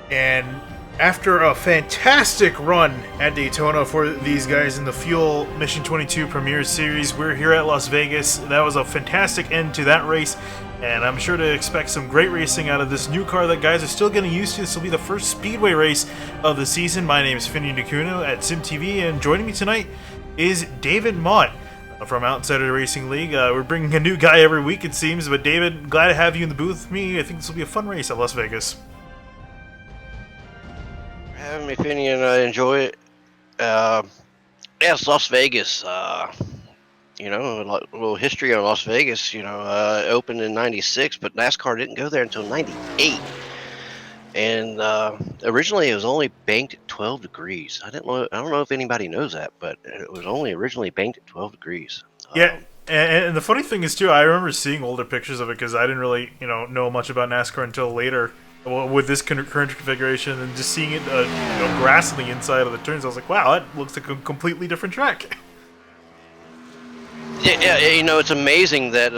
And after a fantastic run at Daytona for these guys in the Fuel Mission 22 Premier Series, we're here at Las Vegas. That was a fantastic end to that race, and I'm sure to expect some great racing out of this new car that guys are still getting used to. This will be the first speedway race of the season. My name is Finney Nakuno at SimTV, and joining me tonight is David Mott from Outside of the Racing League. We're bringing a new guy every week, it seems, but David, glad to have you in the booth with me. I think this will be a fun race at Las Vegas. Having me, Finney, and I enjoy it. Yeah, it's Las Vegas. A little history on Las Vegas. It opened in '96, but NASCAR didn't go there until '98. And originally, it was only banked at 12 degrees. I don't know if anybody knows that, but it was only originally banked at 12 degrees. Yeah, and the funny thing is too, I remember seeing older pictures of it because I didn't really, know much about NASCAR until later. With this current configuration and just seeing it, grass on the inside of the turns, I was like, wow, that looks like a completely different track. Yeah, it's amazing that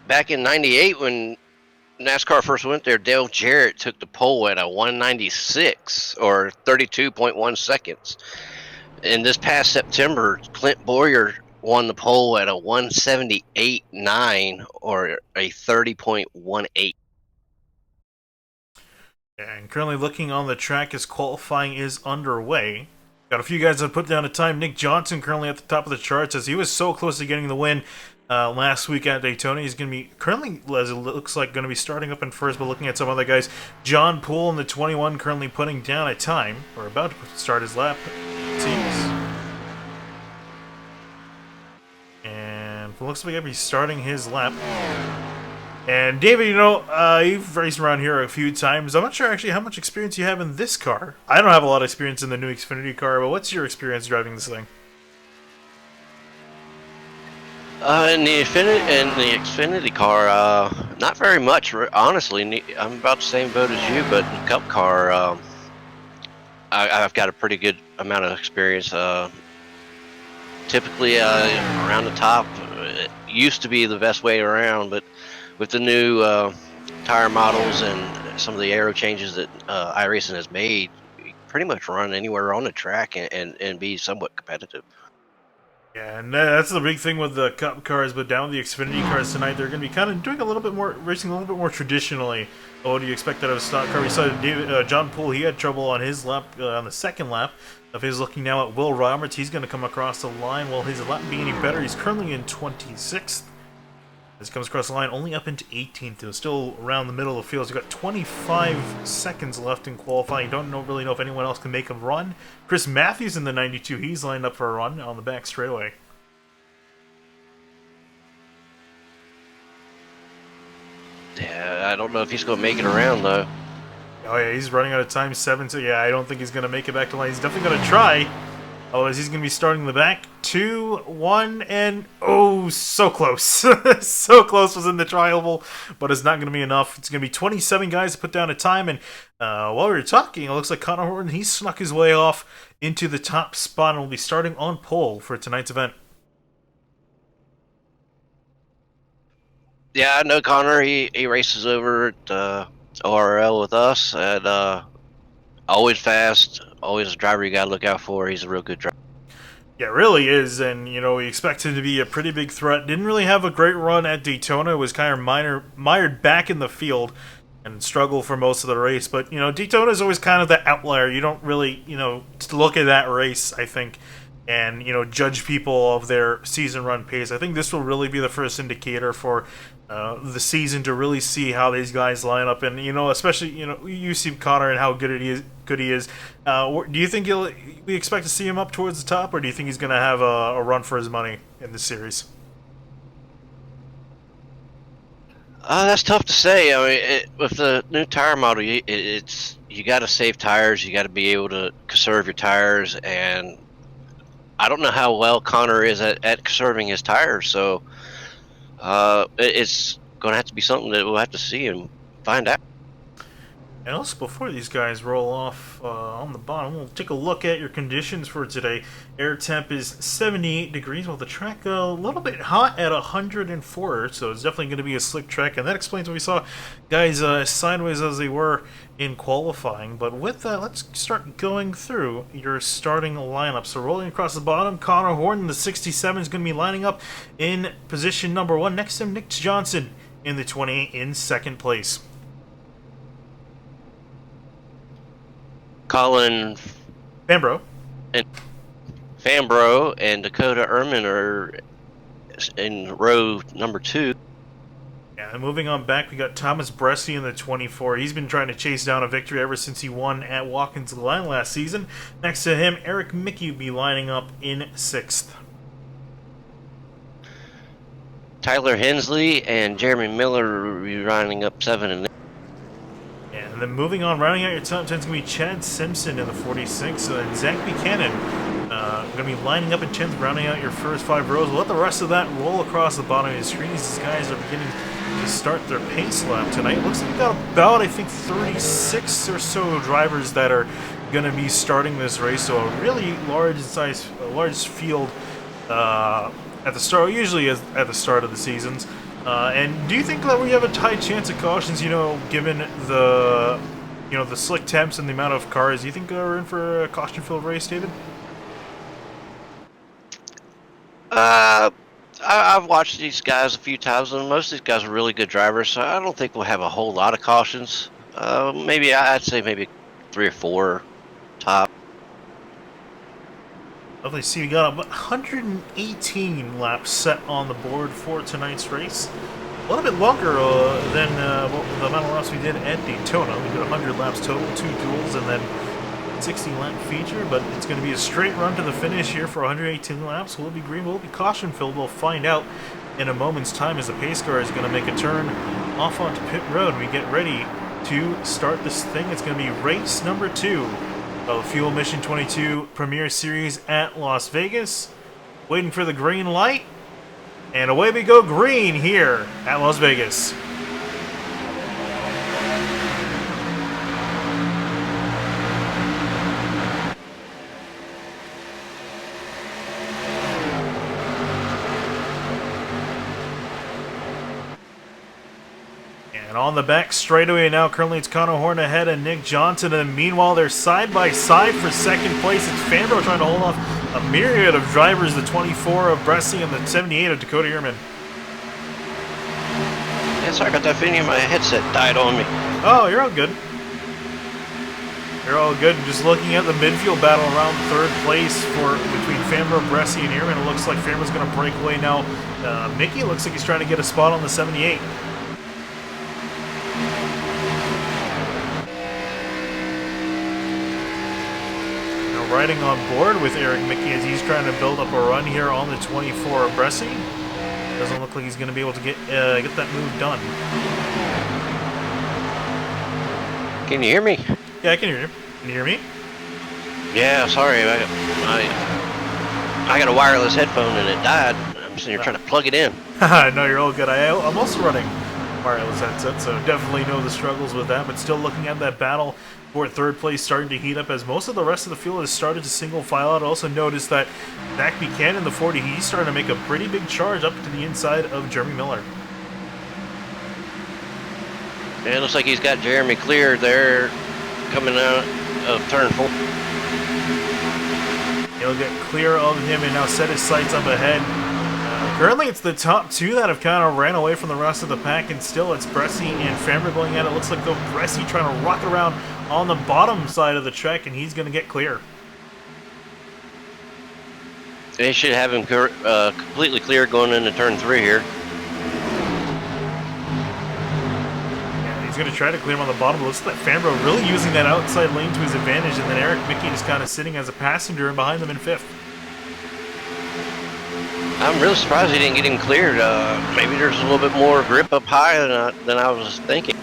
back in '98 when NASCAR first went there, Dale Jarrett took the pole at a 196 or 32.1 seconds. And this past September, Clint Boyer won the pole at a 178.9 or a 30.18. And currently looking on the track as qualifying is underway. Got a few guys that put down a time. Nick Johnson currently at the top of the charts as he was so close to getting the win last week at Daytona. He's going to be currently, as it looks like, going to be starting up in first, but looking at some other guys. John Poole in the 21 currently putting down a time, or about to start his lap, it seems. And it looks like he's starting his lap. And David, you've raced around here a few times. I'm not sure actually how much experience you have in this car. I don't have a lot of experience in the new Xfinity car, but what's your experience driving this thing? In the Xfinity car, not very much, honestly. I'm about the same boat as you, but in the Cup car, I've got a pretty good amount of experience. Typically, around the top, it used to be the best way around, but with the new tire models and some of the aero changes that iRacing has made, you pretty much run anywhere on the track and be somewhat competitive. Yeah, and that's the big thing with the Cup cars, but down with the Xfinity cars tonight, they're going to be kind of doing a little bit more, racing a little bit more traditionally. What do you expect out of a stock car? We saw John Poole, he had trouble on his lap, on the second lap of his. Looking now at Will Roberts, he's going to come across the line. Will his lap be any better? He's currently in 26th. This comes across the line only up into 18th. It was still around the middle of the field. He's got 25 seconds left in qualifying. Don't really know if anyone else can make a run. Chris Matthews in the 92. He's lined up for a run on the back straightaway. Yeah, I don't know if he's going to make it around, though. Oh, yeah, he's running out of time, 7. So, yeah, I don't think he's going to make it back to line. He's definitely going to try. Otherwise, he's going to be starting the back. 2, 1, and oh, so close. So close was in the trial, but it's not going to be enough. It's going to be 27 guys to put down a time. And while we were talking, it looks like Connor Horton, he snuck his way off into the top spot and will be starting on pole for tonight's event. Yeah, I know Connor. He races over at ORL with us, and always fast, always a driver you got to look out for. He's a real good driver. Yeah, it really is, and we expect him to be a pretty big threat. Didn't really have a great run at Daytona. Was kind of mired back in the field and struggled for most of the race. But Daytona is always kind of the outlier. You don't really look at that race, I think, and judge people of their season run pace. I think this will really be the first indicator for the season to really see how these guys line up, and especially you see Connor and how good he is. Do you think we expect to see him up towards the top, or do you think he's going to have a run for his money in this series? That's tough to say. I mean, with the new tire model, you got to save tires. You got to be able to conserve your tires, and I don't know how well Connor is at conserving his tires. So it's going to have to be something that we'll have to see and find out. And also, before these guys roll off on the bottom, we'll take a look at your conditions for today. Air temp is 78 degrees, while the track a little bit hot at 104, so it's definitely going to be a slick track, and that explains why we saw guys sideways as they were in qualifying. But with that, let's start going through your starting lineup. So rolling across the bottom, Connor Horton, the 67, is going to be lining up in position number 1. Next to him, Nick Johnson in the 28 in second place. Colin Fambro and Dakota Ehrman are in row number 2. Yeah, and moving on back, we got Thomas Bresci in the 24. He's been trying to chase down a victory ever since he won at Watkins Glen last season. Next to him, Eric Mickey will be lining up in 6th. Tyler Hensley and Jeremy Miller will be lining up 7 and 8. And then moving on, rounding out your top 10 is going to be Chad Simpson in the 46, and Zach Buchanan going to be lining up in 10th, rounding out your first 5 rows. We'll let the rest of that roll across the bottom of the screen as these guys are beginning to start their pace lap tonight. Looks like we've got about, I think, 36 or so drivers that are going to be starting this race, so a really large field at the start, usually at the start of the seasons. And do you think that we have a tight chance of cautions, given the slick temps and the amount of cars? Do you think we're in for a caution-filled race, David? I've watched these guys a few times, and most of these guys are really good drivers, so I don't think we'll have a whole lot of cautions. I'd say maybe 3 or 4 top. Lovely to see we got 118 laps set on the board for tonight's race. A little bit longer than the amount of laps we did at Daytona. We did 100 laps total, 2 duels, and then 60-lap feature, but it's going to be a straight run to the finish here for 118 laps. Will it be green? Will it be caution-filled? We'll find out in a moment's time as the pace car is going to make a turn off onto pit road. We get ready to start this thing. It's going to be race number 2 of Fuel Mission 22 Premier Series at Las Vegas. Waiting for the green light, and away we go green here at Las Vegas. And on the back straightaway now, currently it's Connor Horn ahead and Nick Johnson. And meanwhile, they're side by side for second place. It's Fambro trying to hold off a myriad of drivers, the 24 of Bresci and the 78 of Dakota Ehrman. Yeah, sorry about that, Vinny. My headset died on me. Oh, you're all good. You're all good. Just looking at the midfield battle around third place between Fambro, Bresci, and Ehrman, it looks like Fambro's going to break away now. Mickey looks like he's trying to get a spot on the 78. Riding on board with Eric Mickey as he's trying to build up a run here on the 24 of Bresci. Doesn't look like he's going to be able to get that move done. Can you hear me? Yeah, I can hear you. Can you hear me? Yeah, sorry. I got a wireless headphone and it died. I'm sitting here trying to plug it in. No, you're all good. I'm also running wireless headset, so definitely know the struggles with that, but still looking at that battle for third place starting to heat up as most of the rest of the field has started to single file out. Also noticed that Zach Buchanan, the 40, he's starting to make a pretty big charge up to the inside of Jeremy Miller. Yeah, it looks like he's got Jeremy clear there coming out of turn 4. He'll get clear of him and now set his sights up ahead. Currently, it's the top 2 that have kind of ran away from the rest of the pack, and still it's Bresci and Fambro going at it. Looks like though Bresci trying to rock around on the bottom side of the track, and he's going to get clear. They should have him completely clear going into turn 3 here. Yeah, he's going to try to clear him on the bottom. Looks like Fambro really using that outside lane to his advantage, and then Eric Mickey is kind of sitting as a passenger and behind them in 5th. I'm really surprised he didn't get him cleared. Maybe there's a little bit more grip up high than I was thinking.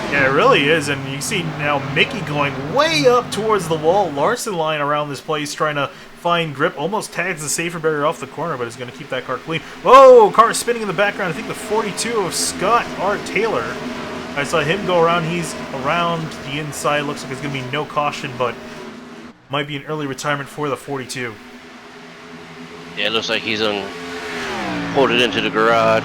Yeah, it really is, and you see now Mickey going way up towards the wall. Larson line around this place trying to find grip. Almost tags the safer barrier off the corner, but is going to keep that car clean. Whoa, car spinning in the background. I think the 42 of Scott R. Taylor I saw him go around. He's around the inside. Looks like there's going to be no caution, but might be an early retirement for the 42. Yeah, it looks like he's pulled it into the garage.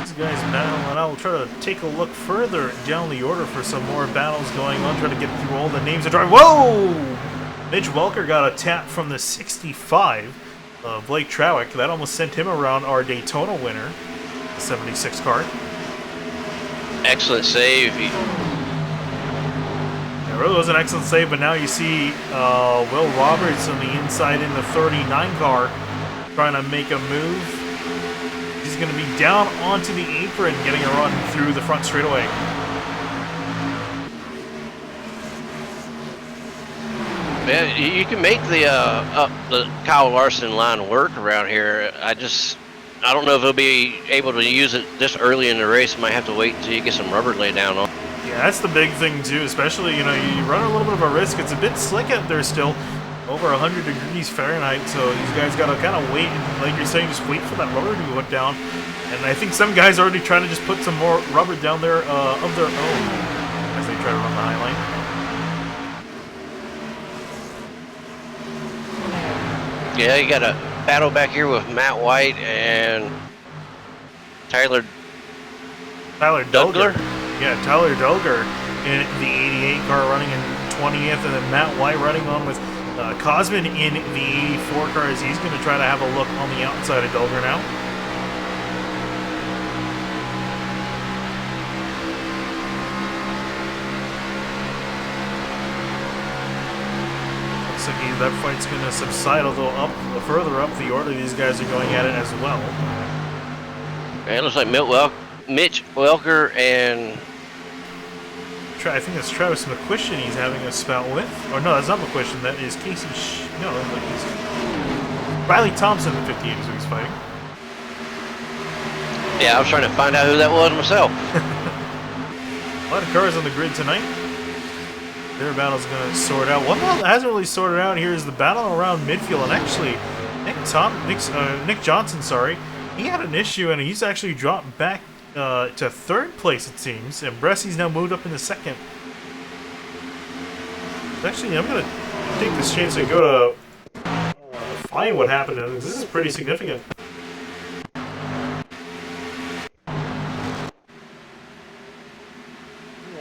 These guys battle, and I will try to take a look further down the order for some more battles going on. Try to get through all the names of drivers. Whoa! Mitch Welker got a tap from the 65 of Blake Trowick. That almost sent him around our Daytona winner, the 76 car. Excellent save. It really was an excellent save, but now you see Will Roberts on the inside in the 39 car trying to make a move. He's going to be down onto the apron, getting a run through the front straightaway. Man, you can make the Kyle Larson line work around here. I don't know if he'll be able to use it this early in the race. Might have to wait until you get some rubber laid down on. Yeah, that's the big thing too, especially, you run a little bit of a risk. It's a bit slick out there still, over 100 degrees Fahrenheit, so these guys got to kind of wait, and like you're saying, just wait for that rubber to be put down. And I think some guys are already trying to just put some more rubber down there of their own as they try to run the high line. Yeah, you got a battle back here with Matt White and Tyler Duggar. Yeah, Tyler Duggar in the 88 car running in 20th, and then Matt White running on with Cosman in the 84 car as he's going to try to have a look on the outside of Duggar now. Looks like that fight's going to subside a little further up the order. These guys are going at it as well. It looks like Mitch Welker and I think that's Travis McQuistion he's having a spout with. Or no, that's not McQuistion. That is Casey. No, he's Riley Thompson in 58 is who he's fighting. Yeah, I was trying to find out who that was myself. A lot of cars on the grid tonight. Their battle's going to sort out. One battle that hasn't really sorted out here is the battle around midfield. And actually, Nick Johnson, he had an issue and he's actually dropped back to third place, it seems, and Bressy's now moved up into second. Actually, I'm going to take this chance and go to find what happened. This is pretty significant.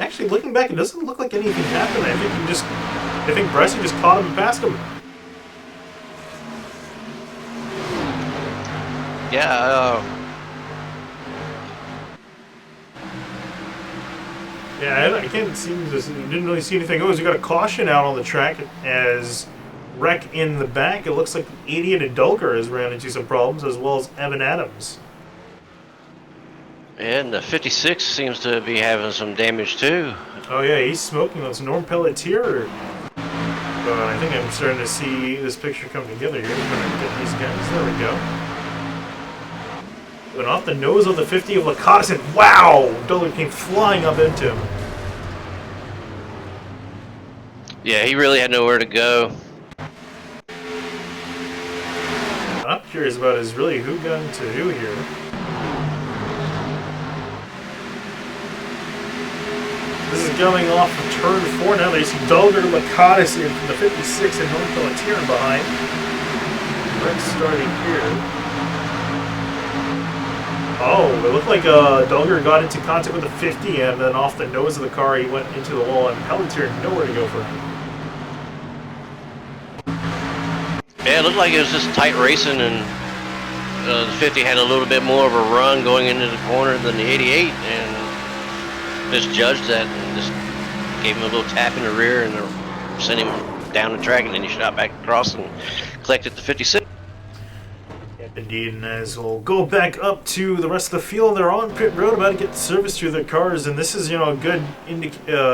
Actually, looking back, it doesn't look like anything happened. I think Bressy just caught him and passed him. Yeah, Yeah, I can't seem to. Didn't really see anything. You got a caution out on the track as wreck in the back. It looks like 88 and Dulker has ran into some problems, as well as Evan Adams. and the 56 seems to be having some damage too. Oh yeah, he's smoking. That's Norm Pelletier. I think I'm starting to see this picture come together here. I'm going to get these guys. There we go. Went off the nose of the 50 of Lacoste, and wow! Dulker came flying up into him. Yeah, he really had nowhere to go. I'm curious about is really who got into who here. This is going off of turn 4 now. They see Dulger, Lacoste in the 56 and Norm Pelletier behind. Let's starting here. Oh, it looked like Dulger got into contact with the 50, and then off the nose of the car he went into the wall, and Pelletier had nowhere to go for him. Yeah, it looked like it was just tight racing, and the 50 had a little bit more of a run going into the corner than the 88, and just judged that and just gave him a little tap in the rear and sent him down the track, and then he shot back across and collected the 56. Indeed, and as we'll go back up to the rest of the field, they're on pit road about to get service through their cars, and this is, a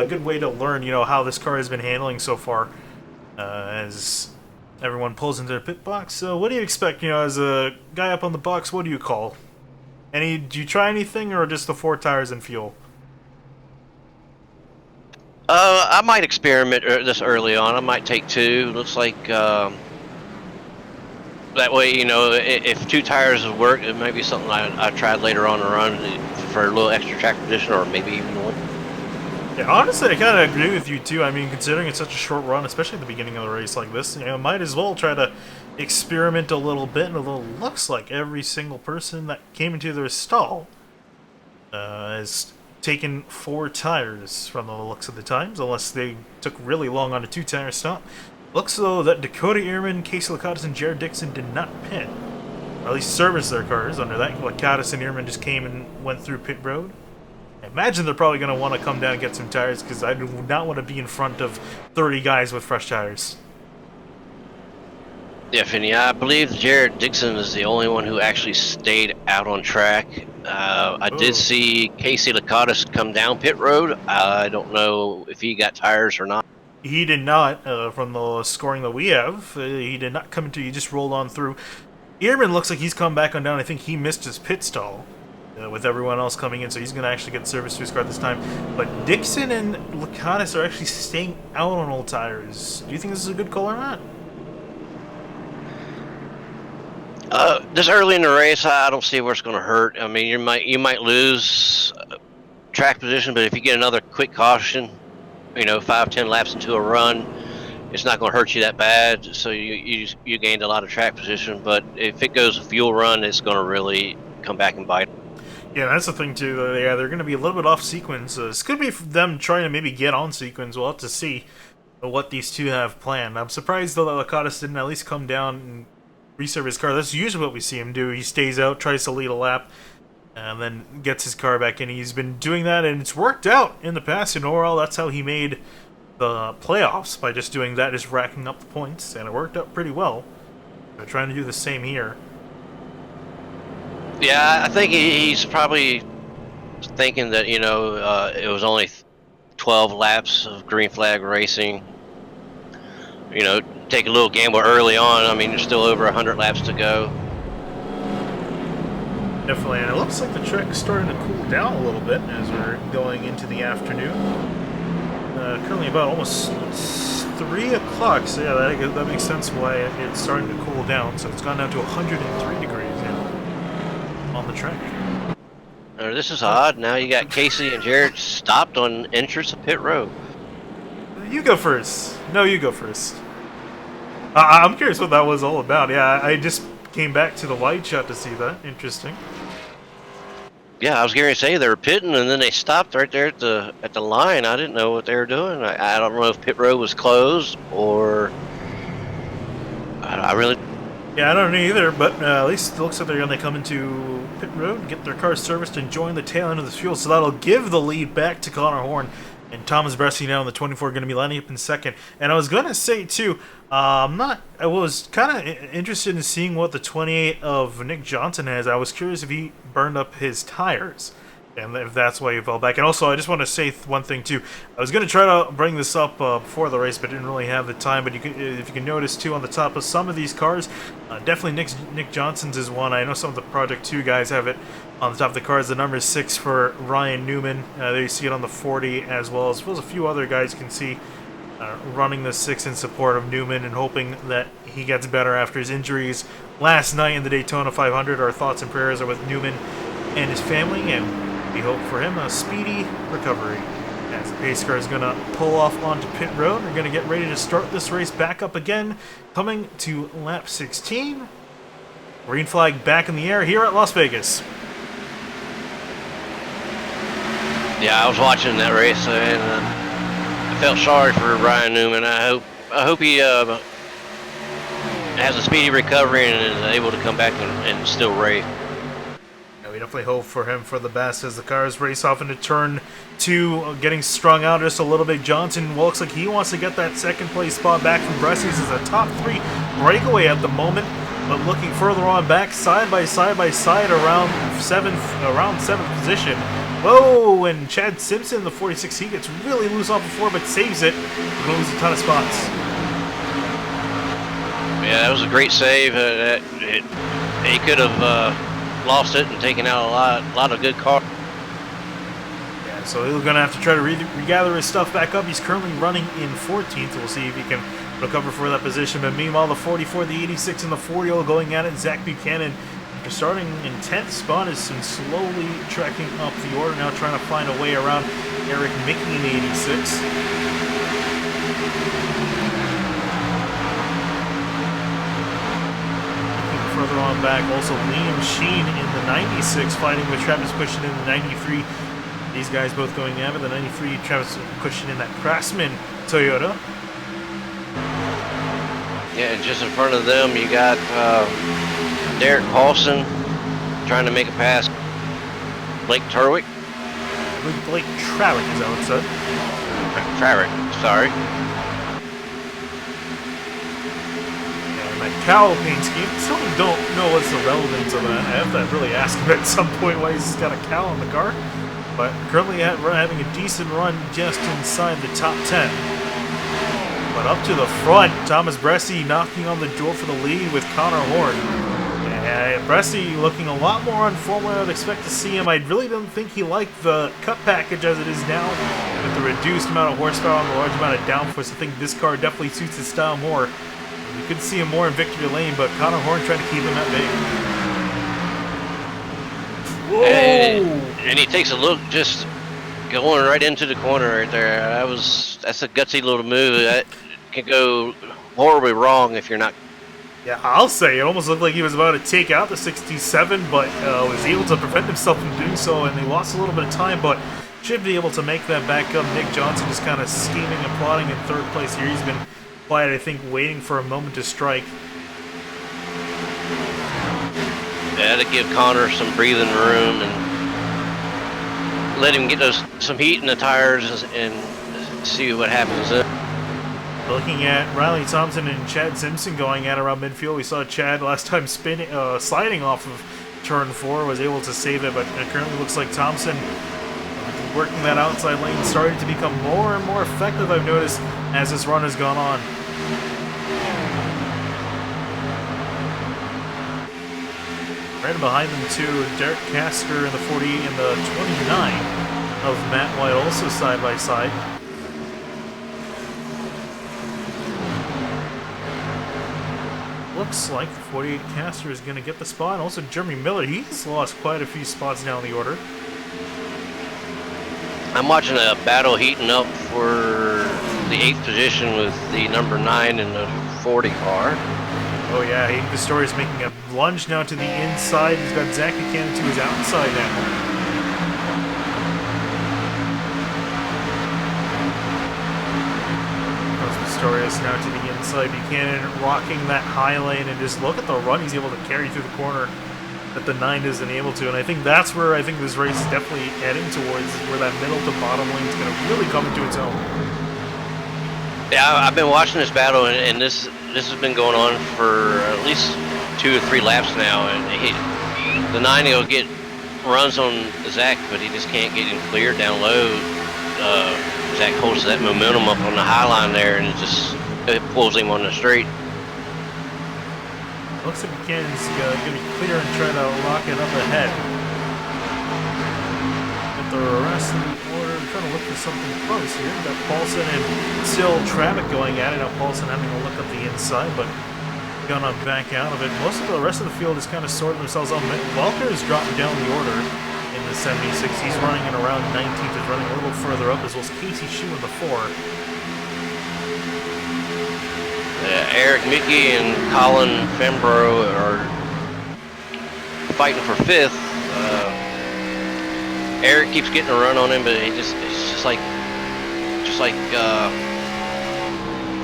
good way to learn, how this car has been handling so far, as everyone pulls into their pit box. So, what do you expect? As a guy up on the box, what do you call? Do you try anything, or just the 4 tires and fuel? I might experiment this early on. I might take 2. Looks like That way, you know, if two tires would work, it might be something I tried later on to run for a little extra track position, or maybe even one. Yeah, honestly, I kind of agree with you too. I mean, considering it's such a short run, especially at the beginning of the race like this, you know, might as well try to experiment a little bit. And it looks like every single person that came into their stall has taken 4 tires from the looks of the times, unless they took really long on a 2-tire stop. Looks though that Dakota Ehrman, Casey Lakatos, and Jared Dixon did not pit, or at least service their cars. Under that, Lakatos and Ehrman just came and went through pit road. I imagine they're probably going to want to come down and get some tires, because I do not want to be in front of 30 guys with fresh tires. Yeah, Finney, I believe Jared Dixon is the only one who actually stayed out on track. I did see Casey Lakatos come down pit road. I don't know if he got tires or not. He did not, from the scoring that we have. He did not come into, he just rolled on through. Ehrman looks like he's come back on down. I think he missed his pit stall with everyone else coming in, so he's going to actually get service to his car this time. But Dixon and Lakatos are actually staying out on old tires. Do you think this is a good call or not? This early in the race, I don't see where it's going to hurt. I mean, you might lose track position, but if you get another quick caution, you know, 5-10 laps into a run, it's not going to hurt you that bad. So you gained a lot of track position. But if it goes a fuel run, it's going to really come back and bite. Yeah, that's the thing too. Yeah, they're going to be a little bit off sequence. This could be them trying to maybe get on sequence. We'll have to see what these two have planned. I'm surprised though that Lakatos didn't at least come down and reserve his car. That's usually what we see him do. He stays out, tries to lead a lap, and then gets his car back in. He's been doing that, and it's worked out in the past. In overall, that's how he made the playoffs, by just doing that, just racking up the points, and it worked out pretty well. They're trying to do the same here. Yeah, I think he's probably thinking that, you know, it was only 12 laps of green flag racing. You know, take a little gamble early on. I mean, there's still over 100 laps to go. Definitely, and it looks like the track is starting to cool down a little bit as we're going into the afternoon. Currently about almost 3 o'clock, so yeah, that makes sense why it's starting to cool down. So it's gone down to 103 degrees now on the track. This is odd. Now you got Casey and Jared stopped on entrance of pit road. You go first. No, you go first. I'm curious what that was all about. Yeah, I just came back to the wide shot to see that. Interesting. Yeah, I was going to say they were pitting, and then they stopped right there at the line. I didn't know what they were doing. I don't know if pit road was closed or I really. Yeah, I don't know either, but at least it looks like they're going to come into pit road and get their car serviced and join the tail end of the field. So that'll give the lead back to Connor Horn. And Thomas Bresci now in the 24 going to be lining up in second. And I was going to say, too, I was kind of interested in seeing what the 28 of Nick Johnson has. I was curious if he burned up his tires, and if that's why he fell back. And also, I just want to say one thing, too. I was going to try to bring this up before the race, but didn't really have the time. But if you can notice, too, on the top of some of these cars, definitely Nick Johnson's is one. I know some of the Project 2 guys have it on the top of the cars. The number is 6 for Ryan Newman. There you see it on the 40 as well as a few other guys you can see running the 6 in support of Newman and hoping that he gets better after his injuries last night in the Daytona 500. Our thoughts and prayers are with Newman and his family, and we hope for him a speedy recovery. As the pace car is going to pull off onto pit road, we're going to get ready to start this race back up again, coming to lap 16. Green flag back in the air here at Las Vegas. Yeah, I was watching that race, and I felt sorry for Ryan Newman. I hope he has a speedy recovery and is able to come back and still race. Yeah, we definitely hope for him for the best as the cars race off into turn 2, getting strung out just a little bit. Johnson looks like he wants to get that second place spot back from Bresci. This is a top 3 breakaway at the moment, but looking further on back, side by side around 7th position. Whoa, and Chad Simpson, the 46, he gets really loose off before, but saves it. He's going to lose a ton of spots. Yeah, that was a great save. He could have lost it and taken out a lot of good cars. Yeah, so he's going to have to try to regather his stuff back up. He's currently running in 14th. We'll see if he can will cover for that position. But meanwhile, the 44, the 86, and the 40 all going at it. Zach Buchanan, after starting in 10th spot, is slowly tracking up the order now, trying to find a way around Eric Mickey in the 86. Further on back, also Liam Sheen in the 96, fighting with Travis Cushion in the 93. These guys both going at it. The 93, Travis Cushion in that Craftsman Toyota. Yeah, just in front of them, you got Derek Paulson trying to make a pass. Blake Turwick. Blake Trawick is that what it said? Trawick, sorry. Cowl paint scheme. Still don't know what's the relevance of that. I have to really ask him at some point why he's got a cowl on the car. But currently having a decent run just inside the top 10. But up to the front, Thomas Bresci knocking on the door for the lead with Connor Horn. And Bresci looking a lot more on form where I would expect to see him. I really don't think he liked the cut package as it is now. With the reduced amount of horsepower and the large amount of downforce, I think this car definitely suits his style more. You could see him more in victory lane, but Connor Horn trying to keep him at bay. Whoa! And he takes a look, just going right into the corner right there. That's a gutsy little move. That can go horribly wrong if you're not. Yeah, I'll say it almost looked like he was about to take out the 67, but was able to prevent himself from doing so, and they lost a little bit of time, but should be able to make that back up. Nick Johnson just kind of scheming and plotting in third place here. He's been quiet, I think, waiting for a moment to strike. Yeah, to give Connor some breathing room and let him get some heat in the tires and see what happens there. Looking at Riley Thompson and Chad Simpson going at around midfield. We saw Chad last time sliding off of turn 4, was able to save it, but it currently looks like Thompson working that outside lane, starting to become more and more effective, I've noticed, as this run has gone on. Right behind them too, Derek Casker in the 48 and the 29 of Matt White also side by side. Looks like the 48 Caster is going to get the spot. Also Jeremy Miller, he's lost quite a few spots down the order. I'm watching a battle heating up for the 8th position with the number 9 in the 40 car. Oh yeah, Hayden Pistorius making a lunge now to the inside. He's got Zach Buchanan to his outside now. Pistorius now to the inside. Buchanan rocking that high lane, and just look at the run he's able to carry through the corner that the 9 isn't able to. And I think that's where I think this race is definitely heading towards, where that middle to bottom lane is going to really come into its own. Yeah, I've been watching this battle, and this has been going on for at least 2 or 3 laps now. And the 9 will get runs on Zach, but he just can't get him cleared down low. Zach holds that momentum up on the high line there, and it pulls him on the straight. Looks like Buchanan's going to be clear and try to lock it up ahead. With the rest of the order, I'm trying to look for something close here. We've got Paulson and still Travick going at it. Now Paulson having a look up the inside, but gonna back out of it. Most of the rest of the field is kind of sorted themselves out. Welker has dropped down the order in the 76. He's running in around 19th, is running a little further up, as well as Casey Shue in the 4. Eric Mickey and Colin Fembro are fighting for 5th. Eric keeps getting a run on him, but it's just like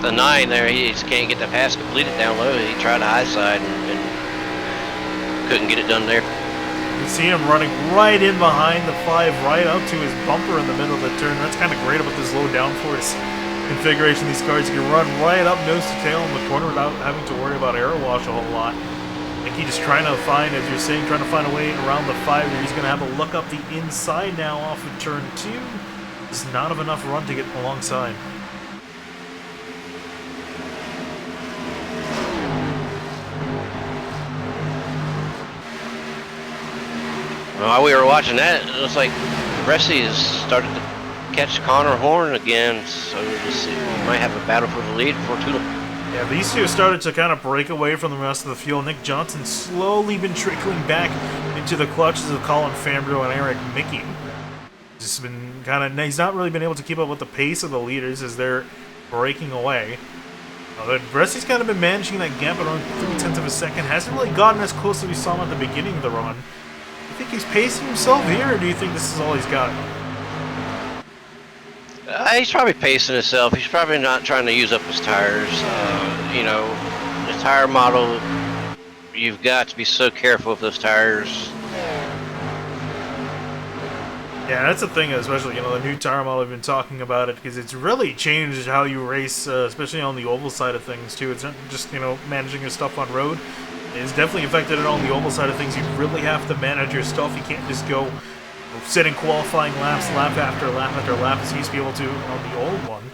the 9 there. He just can't get the pass completed down low. He tried the high side and couldn't get it done there. You see him running right in behind the 5, right up to his bumper in the middle of the turn. That's kind of great about this low downforce configuration of these cars. You can run right up nose to tail in the corner without having to worry about air wash a whole lot. I think he's just trying to find, as you're saying, trying to find a way around the 5 where he's going to have a look up the inside now off of turn 2. Just not of enough run to get alongside. While we were watching that, it looks like Bresci has started to catch Connor Horn again, so we might have a battle for the lead before too long. Yeah, these two started to kind of break away from the rest of the field. Nick Johnson slowly been trickling back into the clutches of Colin Fambro and Eric Mickey. Just been he's not really been able to keep up with the pace of the leaders as they're breaking away. Bressy's kind of been managing that gap at around 0.3 of a second. Hasn't really gotten as close as we saw him at the beginning of the run. Do you think he's pacing himself here, or do you think this is all he's got? He's probably pacing himself. He's probably not trying to use up his tires. You know, the tire model, you've got to be so careful with those tires. Yeah, that's the thing, especially, you know, the new tire model, we've been talking about it, because it's really changed how you race, especially on the oval side of things, too. It's not just, you know, managing your stuff on road. It's definitely affected it on the oval side of things. You really have to manage your stuff. You can't just go sit in qualifying laps, lap after lap after lap, as you used to be able to on the old one.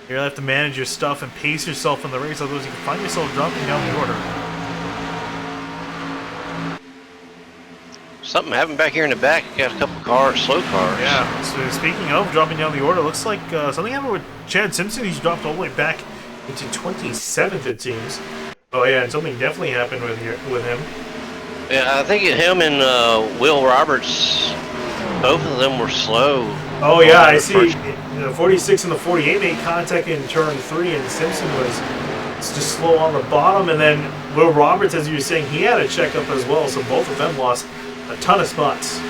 You really have to manage your stuff and pace yourself in the race, otherwise you can find yourself dropping down the order. Something happened back here in the back. Got a couple cars, slow cars. Yeah, so speaking of dropping down the order, looks like something happened with Chad Simpson. He's dropped all the way back into 27th, it seems. Oh yeah, and something definitely happened with him. Yeah, I think him and Will Roberts, both of them were slow. Oh yeah, I see. The 46 and the 48 made contact in turn 3, and Simpson was just slow on the bottom. And then Will Roberts, as you were saying, he had a checkup as well, so both of them lost a ton of spots.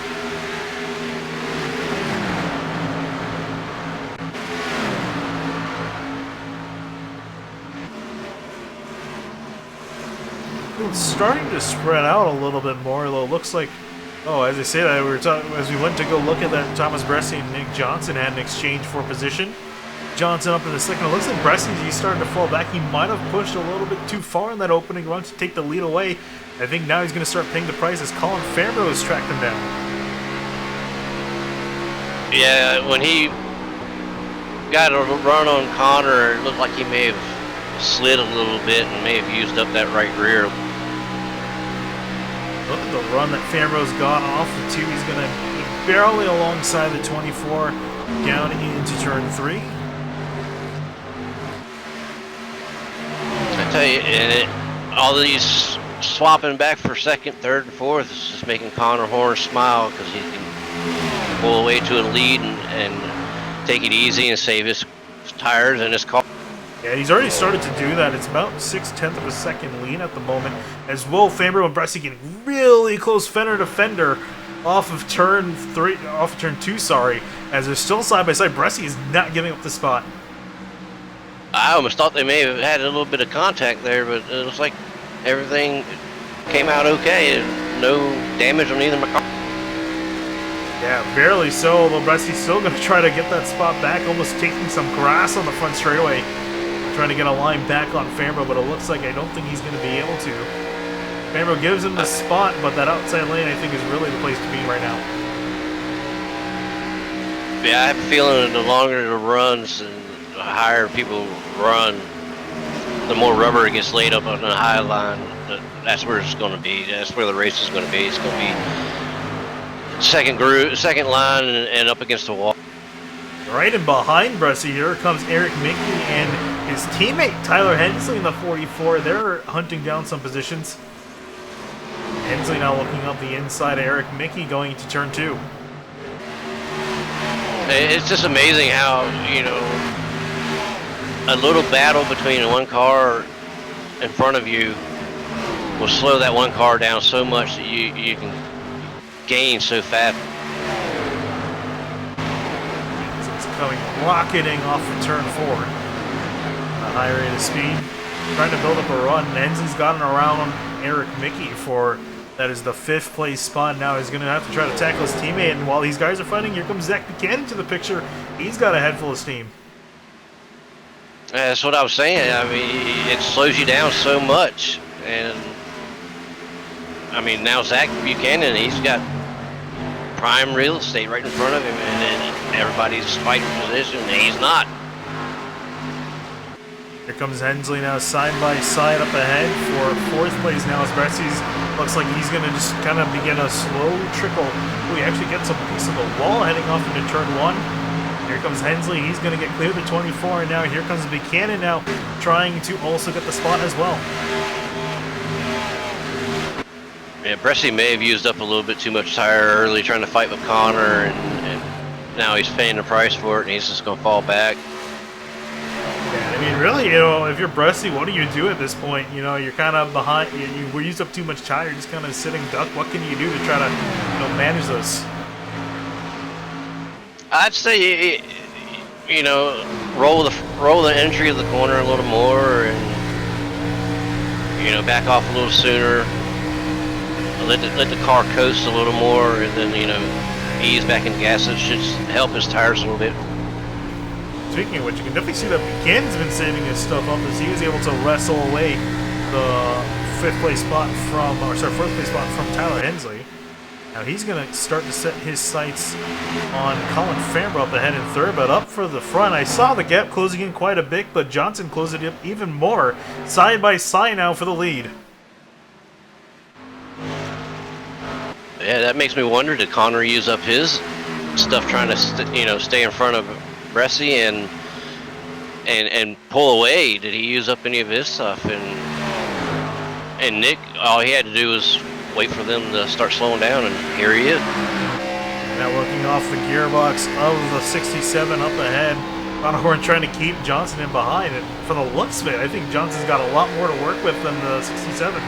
It's starting to spread out a little bit more, though. It looks like, oh, as I say that, as we went to go look at that, Thomas Bressy and Nick Johnson had an exchange for position. Johnson up in the second. It looks like Bressy's, he's starting to fall back. He might have pushed a little bit too far in that opening run to take the lead away. I think now he's going to start paying the price as Colin Fambro has tracked him down. Yeah, when he got a run on Connor, it looked like he may have slid a little bit and may have used up that right rear. Look at the run that Fambro's got off the 2. He's going to be barely alongside the 24 down into turn 3. I tell you, all these swapping back for second, third, and fourth is just making Connor Horn smile, because he can pull away to a lead and take it easy and save his tires and his car. Yeah, he's already started to do that. It's about 0.6 of a second lead at the moment, as Will Fambro and Bressy getting really close fender to fender off of turn 2, sorry, as they're still side by side. Bressy is not giving up the spot. I almost thought they may have had a little bit of contact there, but it looks like everything came out okay. No damage on either car. Yeah, barely so, although Bressy's still going to try to get that spot back, almost taking some grass on the front straightaway, trying to get a line back on Fambro, but it looks like I don't think he's going to be able to. Fambro gives him the spot, but that outside lane I think is really the place to be right now. Yeah, I have a feeling the longer the runs and the higher people run, the more rubber gets laid up on the high line. That's where it's going to be. That's where the race is going to be. It's going to be second line, and up against the wall. Right in behind Bressy here comes Eric Mickey and his teammate Tyler Hensley in the 44. They're hunting down some positions. Hensley now looking up the inside of Eric Mickey going into turn 2. It's just amazing how, you know, a little battle between one car in front of you will slow that one car down so much that you can gain so fast. It's coming rocketing off of turn 4. A high rate of speed. Trying to build up a run. Hensley's gotten around Eric Mickey for, that is the 5th place spot. Now he's going to have to try to tackle his teammate, and while these guys are fighting, here comes Zach Buchanan to the picture. He's got a head full of steam. That's what I was saying. I mean, it slows you down so much. And, I mean, now Zach Buchanan, he's got prime real estate right in front of him, and then everybody's fighting position, and he's not. Here comes Hensley now side by side up ahead for 4th place now as Bressy's looks like he's going to just kind of begin a slow trickle. We actually get some piece of the wall heading off into turn 1. Here comes Hensley. He's going to get clear to 24, and now here comes Buchanan now trying to also get the spot as well. Yeah, Bresci may have used up a little bit too much tire early trying to fight with Connor, and now he's paying the price for it, and he's just going to fall back. Yeah, I mean, really, if you're Bresci, what do you do at this point? You're kind of behind. You used up too much tire. You're just kind of sitting duck. What can you do to try to, manage this? I'd say, roll the entry of the corner a little more, and back off a little sooner. Let the car coast a little more, and then ease back in gas. It should help his tires a little bit. Speaking of which, you can definitely see that Buchanan's been saving his stuff up as he was able to wrestle away the fourth place spot from Tyler Hensley. Now he's going to start to set his sights on Colin Farnborough up ahead in third, but up for the front. I saw the gap closing in quite a bit, but Johnson closed it up even more. Side by side now for the lead. Yeah, that makes me wonder, did Connor use up his stuff trying to stay in front of Bresci and pull away? Did he use up any of his stuff? And Nick, all he had to do was wait for them to start slowing down, and here he is. Now working off the gearbox of the 67 up ahead. Conahorn trying to keep Johnson in behind, and for the looks of it, I think Johnson's got a lot more to work with than the 67.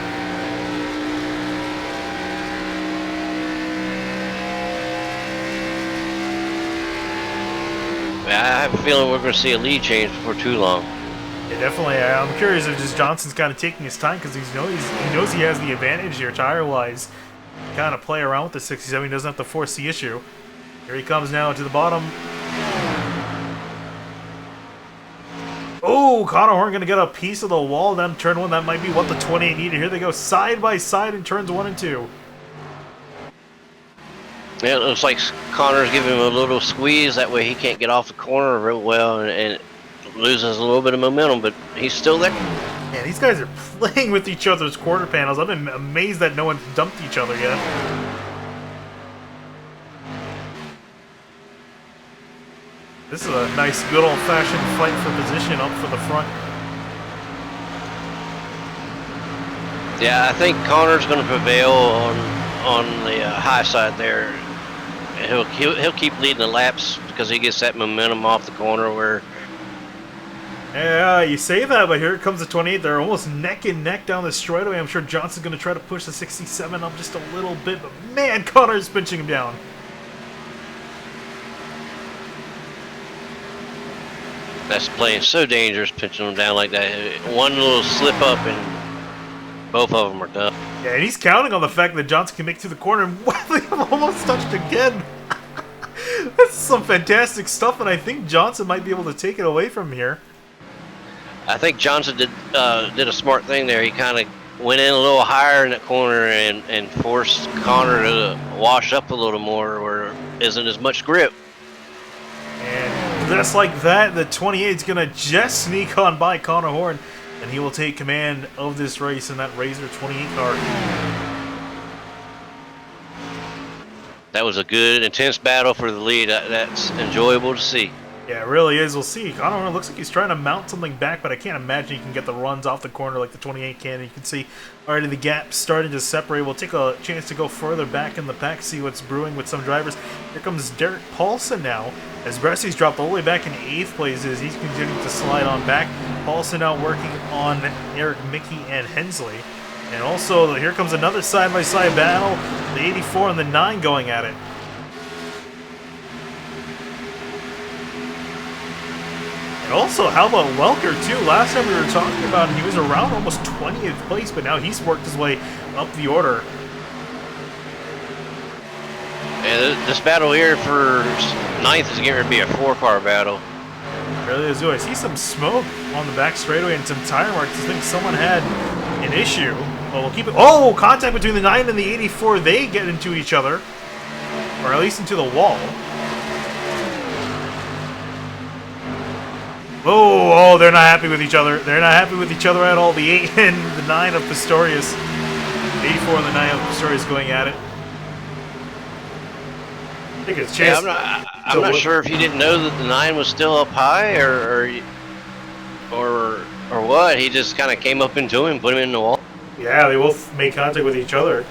I have a feeling we're going to see a lead change before too long. Yeah, definitely. I'm curious if just Johnson's kind of taking his time because he knows he has the advantage here tire-wise. Kind of play around with the 67. He doesn't have to force the issue. Here he comes now to the bottom. Oh, Conahorn going to get a piece of the wall down turn one. That might be what the 28 needed. Here they go side by side in turns 1 and 2. Yeah, it looks like Connor's giving him a little squeeze. That way he can't get off the corner real well, and loses a little bit of momentum, but he's still there. Yeah, these guys are playing with each other's quarter panels. I've been amazed that no one's dumped each other yet. This is a nice, good old-fashioned fight for position up for the front. Yeah, I think Connor's going to prevail on the high side there. He'll keep leading the laps because he gets that momentum off the corner where. Yeah, you say that, but here comes the 28. They're almost neck and neck down the straightaway. I'm sure Johnson's going to try to push the 67 up just a little bit, but man, Connor's pinching him down. That's playing so dangerous, pinching him down like that. One little slip up and both of them are done. Yeah, and he's counting on the fact that Johnson can make it to the corner, and they have almost touched again. That's some fantastic stuff, and I think Johnson might be able to take it away from here. I think Johnson did a smart thing there. He kind of went in a little higher in that corner and forced Connor to wash up a little more where isn't as much grip. And just like that, the 28 is going to just sneak on by Conahorn, and he will take command of this race in that Razor 28 car. That was a good, intense battle for the lead. That's enjoyable to see. Yeah, it really is. We'll see. Conahorn looks like he's trying to mount something back, but I can't imagine he can get the runs off the corner like the 28 can. You can see already the gap starting to separate. We'll take a chance to go further back in the pack, see what's brewing with some drivers. Here comes Derek Paulson now, as Bresci's dropped all the way back in 8th place as he's continuing to slide on back. Paulson now working on Eric Mickey and Hensley. And also, here comes another side-by-side battle. The 84 and the 9 going at it. And also, how about Welker, too? Last time we were talking about him, he was around almost 20th place, but now he's worked his way up the order. Yeah, this battle here for 9th is going to be a 4-car battle. Really is. I see some smoke on the back straightaway and some tire marks. I think someone had an issue. Well, we'll keep it. Oh, contact between the 9 and the 84. They get into each other, or at least into the wall. Oh, they're not happy with each other. They're not happy with each other at all. The 8 and the 9 of Pistorius. 84 and the 9 of Pistorius going at it. think it's a Yeah, chance. I'm not sure if he didn't know that the 9 was still up high, or what. He just kind of came up into him, put him in the wall. Yeah, they both made contact with each other.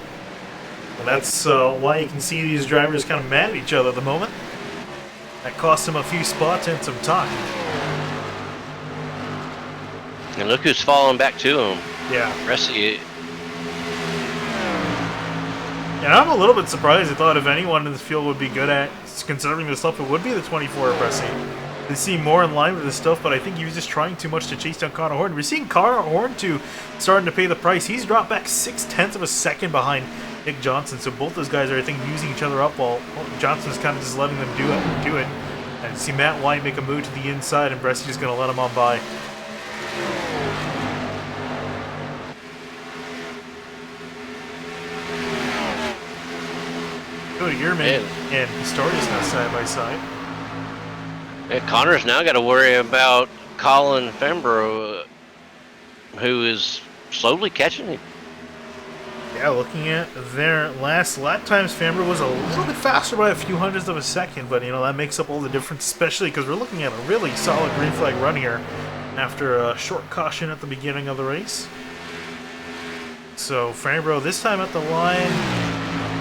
And that's why you can see these drivers kind of mad at each other at the moment. That cost him a few spots and some time. And look who's falling back to him. Yeah. Resi. And I'm a little bit surprised. I thought if anyone in this field would be good at conserving this stuff, it would be the 24 Resi. They seem more in line with this stuff, but I think he was just trying too much to chase down Connor Horn. We're seeing Connor Horn too starting to pay the price. He's dropped back 0.6 of a second behind Nick Johnson, so both those guys are, I think, using each other up while Johnson's kind of just letting them do it. And you see Matt White make a move to the inside, and Bressy's just going to let him on by. Go to Yerman and Pistorius now side by side. And Connor's now got to worry about Colin Fembro, who is slowly catching him. Yeah, looking at their last lap times, Fembro was a little bit faster by a few hundredths of a second, but that makes up all the difference, especially because we're looking at a really solid green flag run here after a short caution at the beginning of the race. So Fembro this time at the line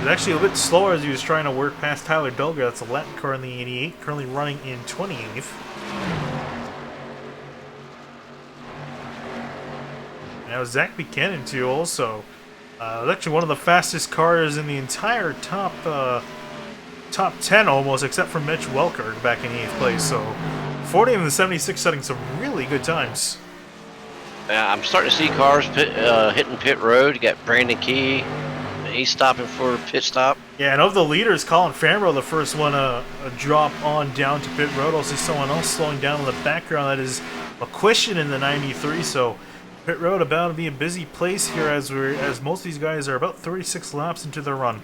was actually a bit slower as he was trying to work past Tyler Dulger. That's a Latin car in the 88, currently running in 28th. Now Zach Buchanan too also. Was actually one of the fastest cars in the entire top 10 almost, except for Mitch Welker back in 8th place. So 40 and the 76 setting some really good times. I'm starting to see cars hitting pit road. You got Brandon Key. He's stopping for a pit stop. Yeah, and of the leaders, Colin Fambro, the first one a drop on down to pit road. Also someone else slowing down in the background. That is McQuistion in the 93. So pit road about to be a busy place here as most of these guys are about 36 laps into their run.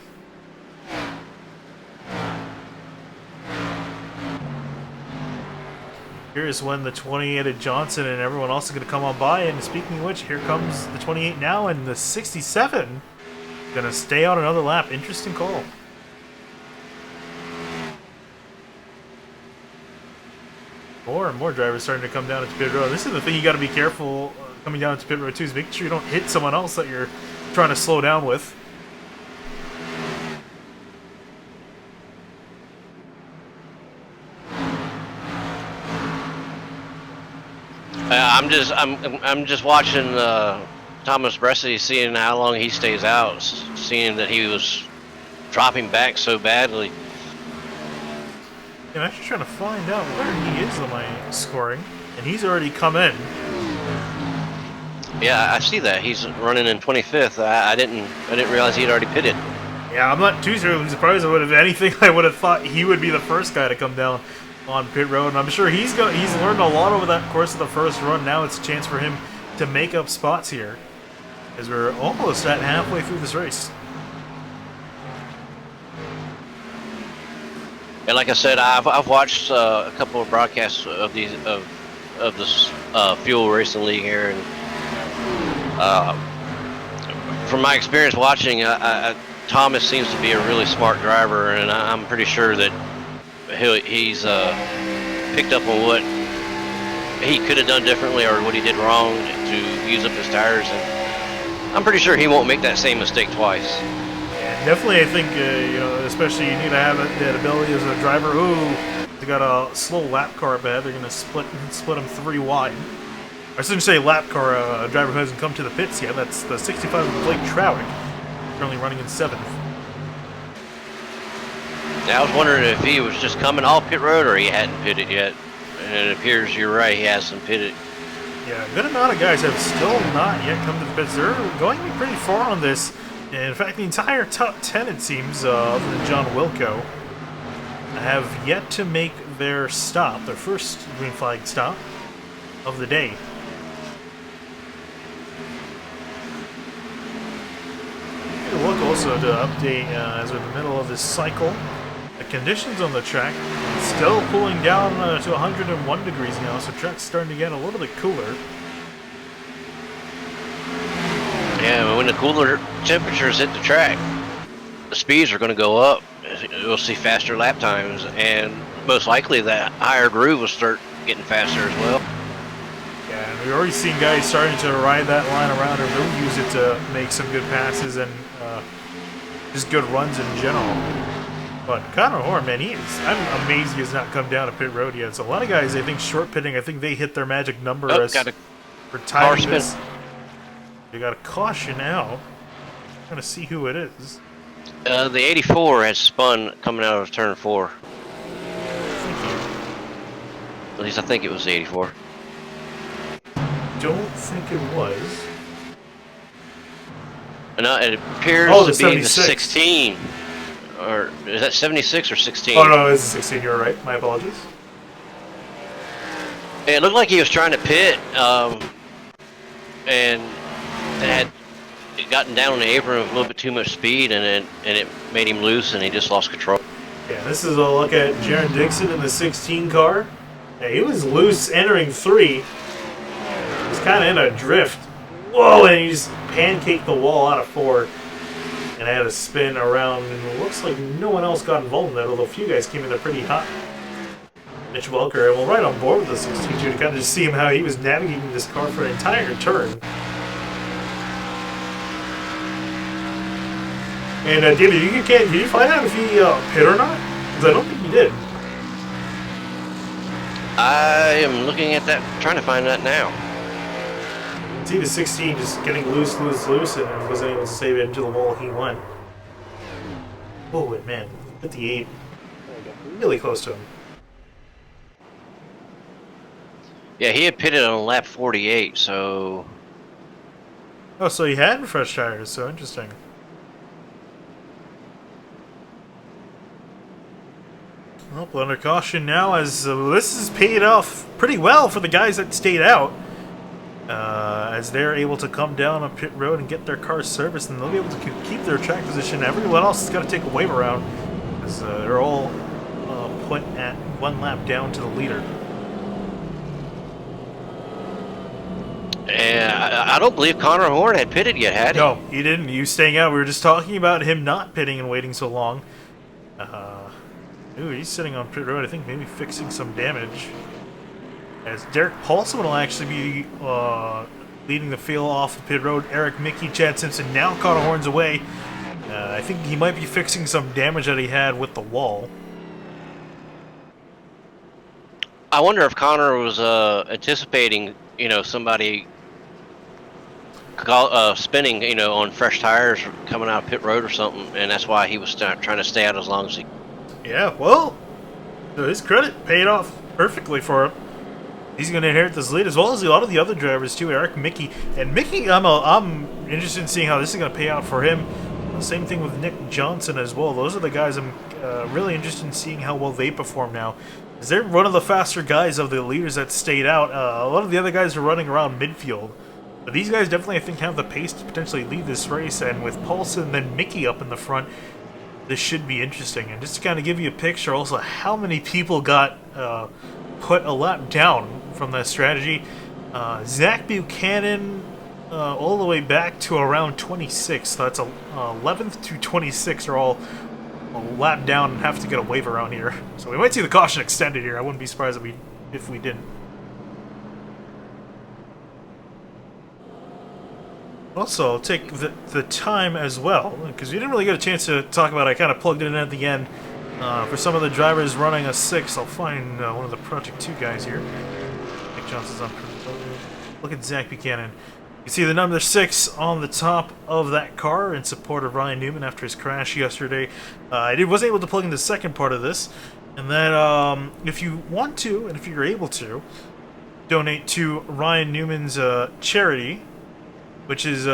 Here's when the 28 at Johnson and everyone else is going to come on by. And speaking of which, here comes the 28 now, and the 67 going to stay out another lap. Interesting call. More and more drivers starting to come down into pit road. This is the thing you got to be careful coming down into pit road too, is making sure you don't hit someone else that you're trying to slow down with. I'm just watching Thomas Bressy, seeing how long he stays out, seeing that he was dropping back so badly. I'm actually trying to find out where he is on my scoring, and he's already come in. Yeah, I see that he's running in 25th. I didn't realize he'd already pitted. Yeah, I'm not too surprised. If anything, I would have thought he would be the first guy to come down on pit road, and I'm sure he's learned a lot over that course of the first run. Now it's a chance for him to make up spots here, as we're almost at halfway through this race. And like I said, I've watched a couple of broadcasts of these of this fuel racing league here, and from my experience watching, Thomas seems to be a really smart driver, and I'm pretty sure that he's picked up on what he could have done differently or what he did wrong to use up his tires, and I'm pretty sure he won't make that same mistake twice. Yeah, definitely, I think especially you need to have that ability as a driver. Ooh, they got a slow lap car bed. They're going to split them 3 wide. I shouldn't say lap car, a driver who hasn't come to the pits yet. That's the 65 of Blake Trowick, currently running in 7th. Now, I was wondering if he was just coming off pit road or he hadn't pitted yet. And it appears you're right, he hasn't pitted. Yeah, a good amount of guys have still not yet come to the pits. They're going to be pretty far on this. And in fact, the entire top 10, it seems, other than John Wilco, have yet to make their stop, their first green flag stop of the day. Look also to update as we're in the middle of this cycle. The conditions on the track still cooling down to 101 degrees now, so track's starting to get a little bit cooler. Yeah, when the cooler temperatures hit the track, the speeds are going to go up, we'll see faster lap times, and most likely that higher groove will start getting faster as well. Yeah, and we've already seen guys starting to ride that line around and really use it to make some good passes and just good runs in general. But Connor Horn, man, I'm amazed he has not come down a pit road yet. So a lot of guys, I think, short pitting, I think they hit their magic number as for timing this. They got a caution out. I'm going to see who it is. The 84 has spun coming out of turn 4. At least I think it was the 84. Don't think it was. No, it appears to be the 16. Or is that 76 or 16? Oh no, it's 16. You're right. My apologies. It looked like he was trying to pit, and had gotten down on the apron with a little bit too much speed, and it made him loose, and he just lost control. Yeah, this is a look at Jaron Dixon in the 16 car. Yeah, he was loose entering 3. He was kind of in a drift. Whoa, and he just pancaked the wall out of 4. And had a spin around, and it looks like no one else got involved in that, although a few guys came in there pretty hot. Mitch Welker, and we're right on board with the 16 to kind of just see him how he was navigating this car for an entire turn. And David, can you find out if he pit or not? Because I don't think he did. I am looking at that, trying to find that now. See the 16 just getting loose, and wasn't able to save it into the wall. He went. Oh, man. 58. Really close to him. Yeah, he had pitted on lap 48, so... Oh, so he had fresh tires, so interesting. Well, under caution now, as this has paid off pretty well for the guys that stayed out. As they're able to come down on pit road and get their cars serviced, and they'll be able to keep their track position. Everyone else has got to take a wave around, as they're all put at 1 lap down to the leader. Yeah, I don't believe Connor Horn had pitted yet, had he? No, he didn't. He was staying out. We were just talking about him not pitting and waiting so long. Ooh, he's sitting on pit road, I think maybe fixing some damage. As Derek Paulson will actually be leading the field off of pit road. Eric Mickey, Chad Simpson, now Connor Horn's away. I think he might be fixing some damage that he had with the wall. I wonder if Connor was anticipating, somebody spinning, on fresh tires coming out of pit road or something, and that's why he was trying to stay out as long as he. Yeah, well, to his credit, paid off perfectly for him. He's going to inherit this lead, as well as a lot of the other drivers too. Eric Mickey, and Mickey, I'm interested in seeing how this is going to pay out for him. Same thing with Nick Johnson as well. Those are the guys I'm really interested in seeing how well they perform now. Is they're one of the faster guys of the leaders that stayed out. A lot of the other guys are running around midfield. But these guys definitely, I think, have the pace to potentially lead this race. And with Paulson and then Mickey up in the front, this should be interesting. And just to kind of give you a picture also how many people got put a lap down from that strategy. Zach Buchanan all the way back to around 26. So that's 11th to 26 are all a lap down and have to get a wave around here. So we might see the caution extended here. I wouldn't be surprised if we didn't. Also, I'll take the time as well, because we didn't really get a chance to talk about it. I kind of plugged it in at the end. For some of the drivers running a 6, I'll find one of the Project 2 guys here. Nick Johnson's on. Look at Zach Buchanan. You see the number 6 on the top of that car in support of Ryan Newman after his crash yesterday. I wasn't able to plug in the second part of this. And then if you want to, and if you're able to, donate to Ryan Newman's charity, which is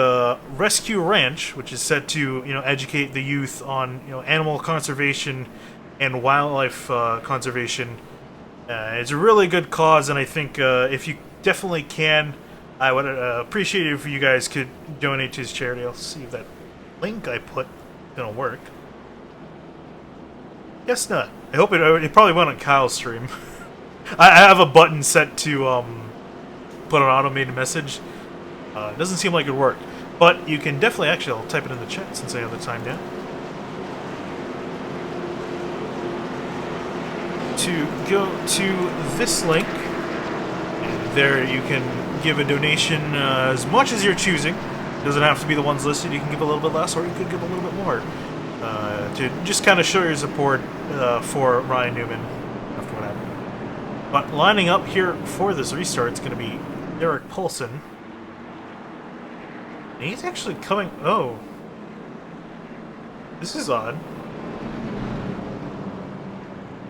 Rescue Ranch, which is set to educate the youth on animal conservation and wildlife conservation. It's a really good cause, and I think if you definitely can, I would appreciate it if you guys could donate to his charity. I'll see if that link I put is gonna work. Guess not. I hope it probably went on Kyle's stream. I have a button set to put an automated message. It doesn't seem like it worked, but you can definitely, actually, I'll type it in the chat since I have the time down. to go to this link. And there you can give a donation as much as you're choosing. It doesn't have to be the ones listed. You can give a little bit less, or you could give a little bit more. To just kind of show your support for Ryan Newman after what happened. But lining up here for this restart is going to be Derek Paulson. And he's actually coming... Oh. This is odd.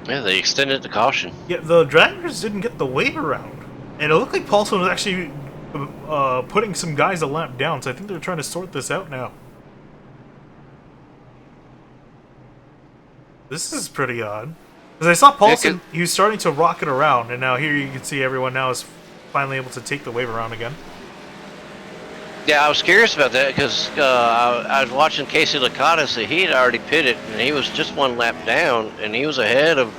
Yeah, they extended the caution. Yeah, the drivers didn't get the wave around. And it looked like Paulson was actually putting some guys a lap down, so I think they're trying to sort this out now. This is pretty odd. Because I saw Paulson, he was starting to rocket around, and now here you can see everyone now is finally able to take the wave around again. Yeah, I was curious about that because I was watching Casey Licata, so he had already pitted, and he was just one lap down, and he was ahead of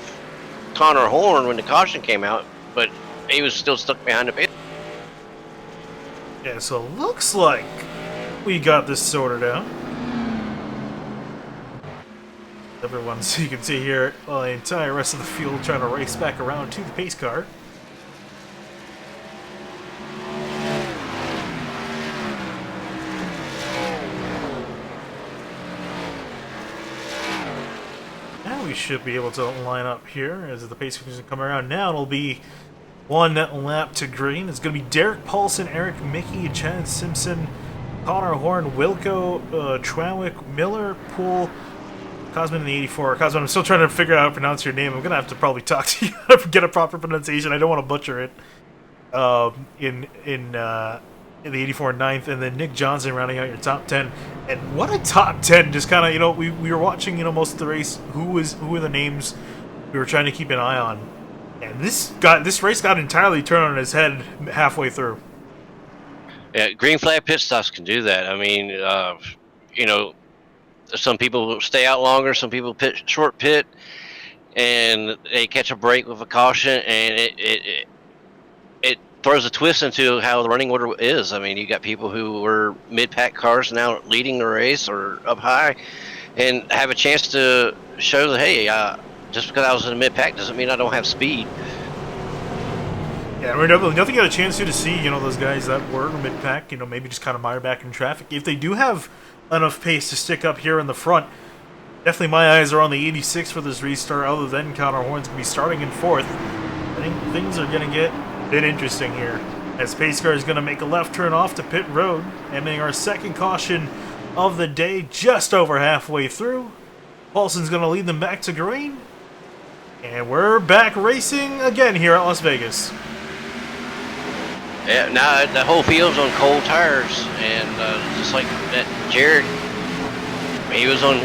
Connor Horn when the caution came out, but he was still stuck behind the pit. Yeah, so it looks like we got this sorted out. Everyone, so you can see here, the entire rest of the field trying to race back around to the pace car. Now we should be able to line up here as the pace cars come around. Now it'll be one lap to green. It's going to be Derek Paulson, Eric Mickey, Chad Simpson, Connor Horn, Wilco, Trawick, Miller, Poole, Cosman in the 84. Cosman, I'm still trying to figure out how to pronounce your name. I'm going to have to probably talk to you to get a proper pronunciation. I don't want to butcher it. In the 84 ninth, and then Nick Johnson rounding out your top 10. And what a top 10. Just kind of, you know, we were watching, you know, most of the race. Who are the names we were trying to keep an eye on? And this race got entirely turned on its head halfway through. Yeah, green flag pit stops can do that. I mean, you know, some people stay out longer, some people short pit, and they catch a break with a caution, and it throws a twist into how the running order is. I mean, you got people who were mid-pack cars now leading the race or up high, and have a chance to show that, hey, just because I was in the mid-pack doesn't mean I don't have speed. Yeah, we're definitely got a chance to see, you know, those guys that were mid-pack, you know, maybe just kind of mire back in traffic. If they do have enough pace to stick up here in the front, definitely my eyes are on the 86 for this restart, other than Connor Horn's going to be starting in 4th. I think things are going to get a bit interesting here, as pace car is going to make a left turn off to pit road, ending our second caution of the day just over halfway through. Paulson's going to lead them back to green, and we're back racing again here at Las Vegas. Yeah, now the whole field's on cold tires, and just like that, Jared, he was on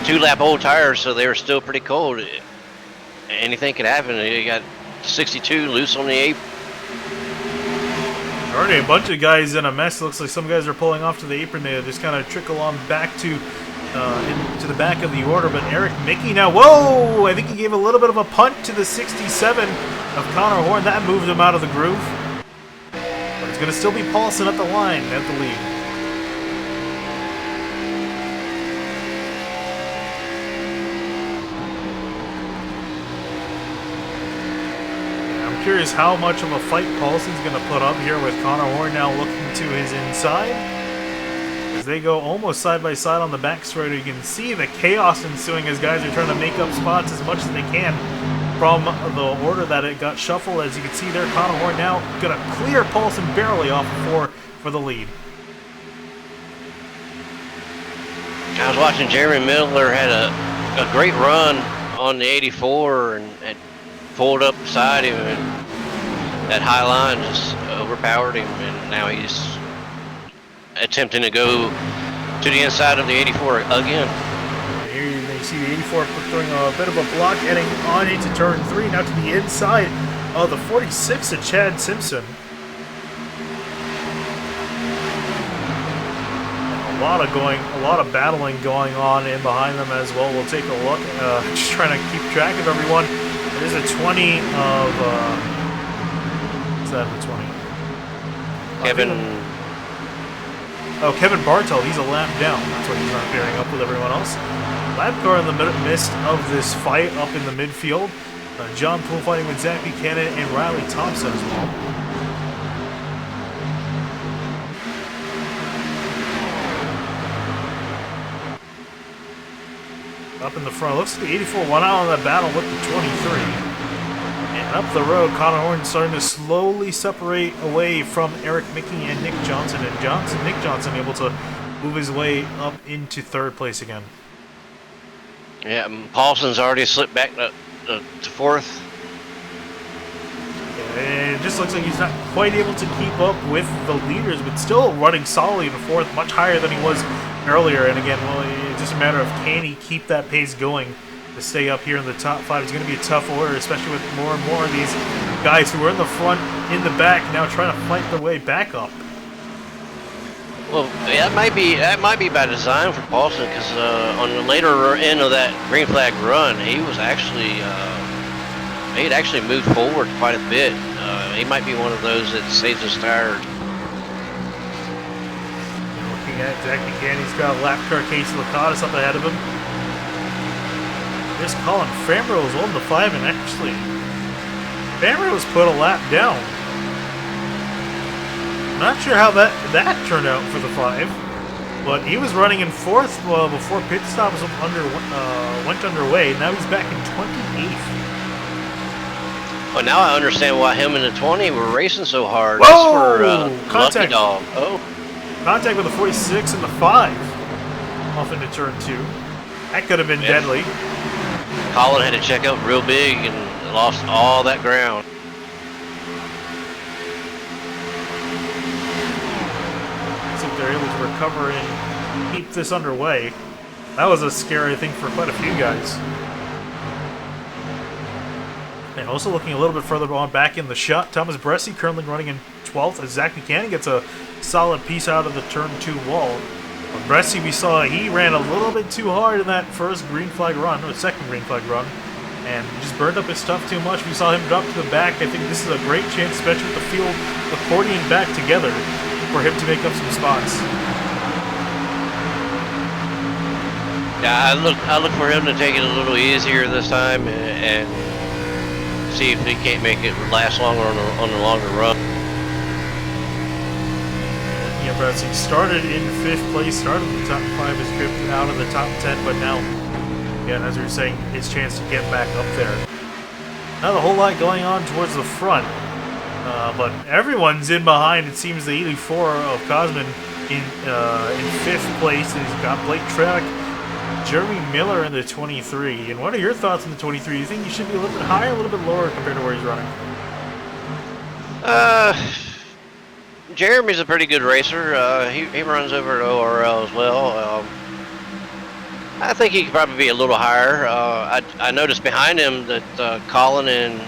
2-lap old tires, so they were still pretty cold. Anything could happen. You got 62 loose on the apron. Already a bunch of guys in a mess. Looks like some guys are pulling off to the apron. They just kind of trickle on back to into the back of the order. But Eric Mickey now, whoa! I think he gave a little bit of a punt to the 67 of Connor Horn. That moved him out of the groove. But it's going to still be Paulson at the line at the lead. Curious how much of a fight Paulson's going to put up here with Connor Horn now looking to his inside. As they go almost side by side on the back straight, you can see the chaos ensuing as guys are trying to make up spots as much as they can from the order that it got shuffled. As you can see there, Connor Horn now going to clear Paulson barely off of 4 for the lead. I was watching Jeremy Miller had a great run on the 84 and pulled up beside him, and that high line just overpowered him, and now he's attempting to go to the inside of the 84 again. Here you see the 84 throwing a bit of a block, heading on into turn 3, now to the inside of the 46 of Chad Simpson. A lot of battling going on in behind them as well. We'll take a look, just trying to keep track of everyone. It is a 20 of, what's that, a 20? Kevin Bartel, he's a lap down. That's why he's not pairing up with everyone else. Lap car in the midst of this fight up in the midfield. John Poole fighting with Zach Buchanan and Riley Thompson as well. Up in the front, looks like the 84 went out on that battle with the 23. And up the road, Connor Horn starting to slowly separate away from Eric Mickey and Nick Johnson. And Nick Johnson able to move his way up into third place again. Yeah, Paulson's already slipped back to fourth. And it just looks like he's not quite able to keep up with the leaders, but still running solidly in fourth, much higher than he was earlier. And again, well, it's just a matter of can he keep that pace going to stay up here in the top 5. It's going to be a tough order, especially with more and more of these guys who are in the front, in the back, now trying to fight their way back up. Well, that might be by design for Paulson, because on the later end of that green flag run, he was actually he'd actually moved forward quite a bit. He might be one of those that saves his tire. Looking at Zach Buchanan, he's got a lap car Casey Lacatus up ahead of him. There's Colin Famrose on the 5, and actually, Famrose put a lap down. Not sure how that turned out for the 5, but he was running in fourth before pit stops went underway. Now he's back in 28th. Well, now I understand why him and the 20 were racing so hard. Whoa! That's for Lucky Dog. Oh, contact with the 46 and the 5 off into turn 2. That could have been deadly. Colin had to check out real big and lost all that ground. They're able to recover and keep this underway. That was a scary thing for quite a few guys. And also looking a little bit further on back in the shot, Thomas Bresci currently running in 12th as Zach Buchanan gets a solid piece out of the turn 2 wall. But Bresci, we saw he ran a little bit too hard in that first green flag run, or second green flag run, and just burned up his stuff too much. We saw him drop to the back. I think this is a great chance, especially with the field accordioning back together, for him to make up some spots. Yeah, I look for him to take it a little easier this time and see if he can't make it last longer on the longer run. Yeah, Bresci started in 5th place, started in the top 5, is dripped out of the top 10, but now, again, as we were saying, his chance to get back up there. Not a whole lot going on towards the front. But everyone's in behind. It seems the 84 of Cosman in 5th place. And he's got Blake Trek, Jeremy Miller in the 23. And what are your thoughts on the 23? Do you think he should be a little bit higher, a little bit lower compared to where he's running? Jeremy's a pretty good racer. He runs over at ORL as well. I think he could probably be a little higher. I noticed behind him that Colin and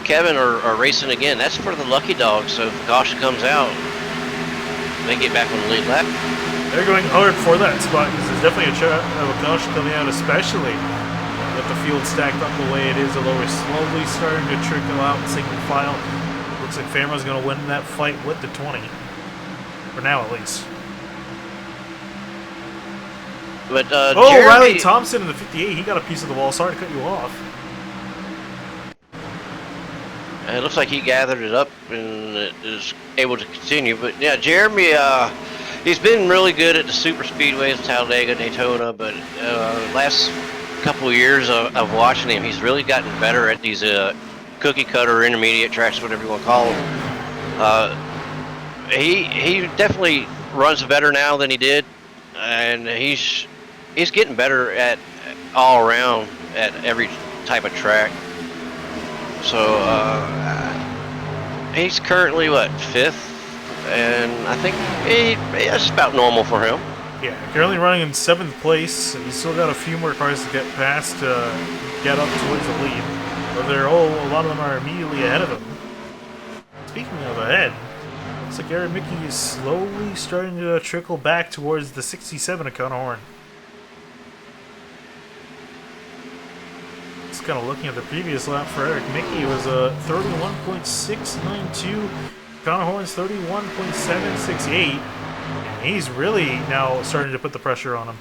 Kevin are racing again. That's for the Lucky Dog, so if Gosh comes out, they get back on the lead lap. They're going hard for that spot because there's definitely a shot of Gosh coming out, especially with the field stacked up the way it is, although we're slowly starting to trickle out in single file. Looks like Famro's going to win that fight with the 20, for now at least. But Jeremy... Riley Thompson in the 58, he got a piece of the wall. Sorry to cut you off. It looks like he gathered it up and is able to continue. But yeah, Jeremy, he's been really good at the super speedways, Talladega, Daytona. But last couple of years of watching him, he's really gotten better at these cookie cutter intermediate tracks, whatever you want to call them. He definitely runs better now than he did, and he's getting better at all around at every type of track. So he's currently what, 5th, and I think that's about normal for him. Yeah, currently running in 7th place. He's still got a few more cars to get past to get up towards the lead. But a lot of them are immediately ahead of him. Speaking of ahead, looks like Aaron Mickey is slowly starting to trickle back towards the 67 of Connor Horn. Just kind of looking at the previous lap for Eric Mickey, it was a 31.692. Connor Horn's 31.768. And he's really now starting to put the pressure on him.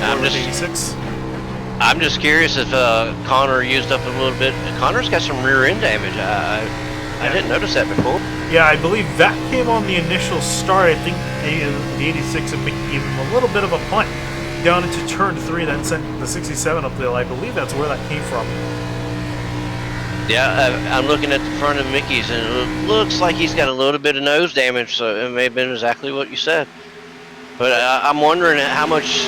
forward with 86. I'm just curious if Connor used up a little bit. Connor's got some rear end damage. I didn't notice that before. Yeah, I believe that came on the initial start. I think the 86 and Mickey gave him a little bit of a punt down into turn 3, then sent the 67 up the hill. I believe that's where that came from. Yeah, I'm looking at the front of Mickey's, and it looks like he's got a little bit of nose damage, so it may have been exactly what you said. But I'm wondering how much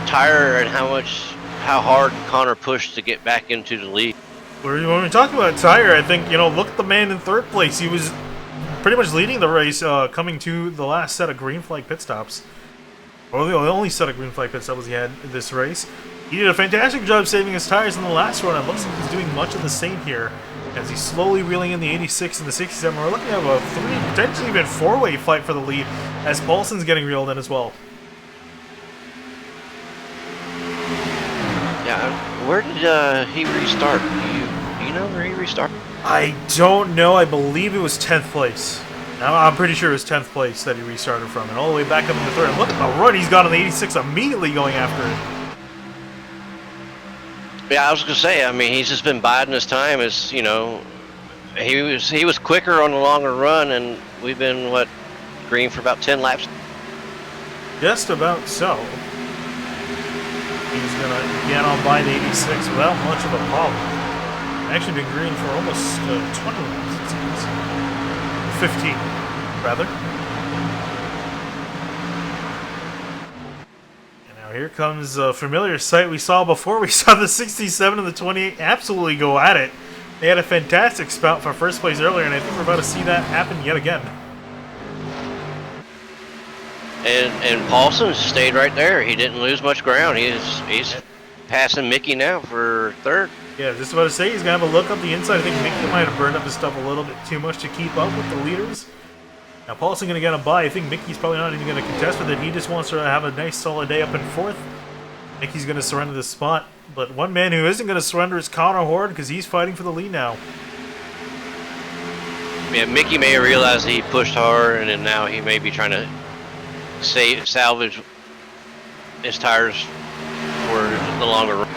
tire and how hard Connor pushed to get back into the lead. When we talk about tire, I think, look at the man in third place. He was pretty much leading the race coming to the last set of green flag pit stops. Or the only set of green flag pit stops he had in this race. He did a fantastic job saving his tires in the last run. It looks like he's doing much of the same here as he's slowly reeling in the 86 and the 67. We're looking at a 3, potentially even 4-way fight for the lead as Paulson's getting reeled in as well. Yeah, where did he restart? Do you know where he restarted? I don't know. I believe it was 10th place. I'm pretty sure it was 10th place that he restarted from, and all the way back up in the 3rd. Look at the run he's got on the 86, immediately going after it. Yeah, I was gonna say. I mean, he's just been biding his time. As he was quicker on the longer run, and we've been green for about 10 laps. Just about so. He's gonna get on by the 86 without much of a problem. Actually been green for almost 20 laps, it seems. 15, rather. Here comes a familiar sight we saw before. We saw the 67 and the 28 absolutely go at it. They had a fantastic spout for first place earlier, and I think we're about to see that happen yet again. And Paulson stayed right there. He didn't lose much ground. He's passing Mickey now for 3rd. Yeah, just about to say he's going to have a look up the inside. I think Mickey might have burned up his stuff a little bit too much to keep up with the leaders. Now, Paulson going to get a bye. I think Mickey's probably not even going to contest with it. He just wants to have a nice solid day up in 4th. Mickey's going to surrender this spot. But one man who isn't going to surrender is Connor Horde because he's fighting for the lead now. Yeah, Mickey may have realized he pushed hard, and then now he may be trying to salvage his tires for the longer run.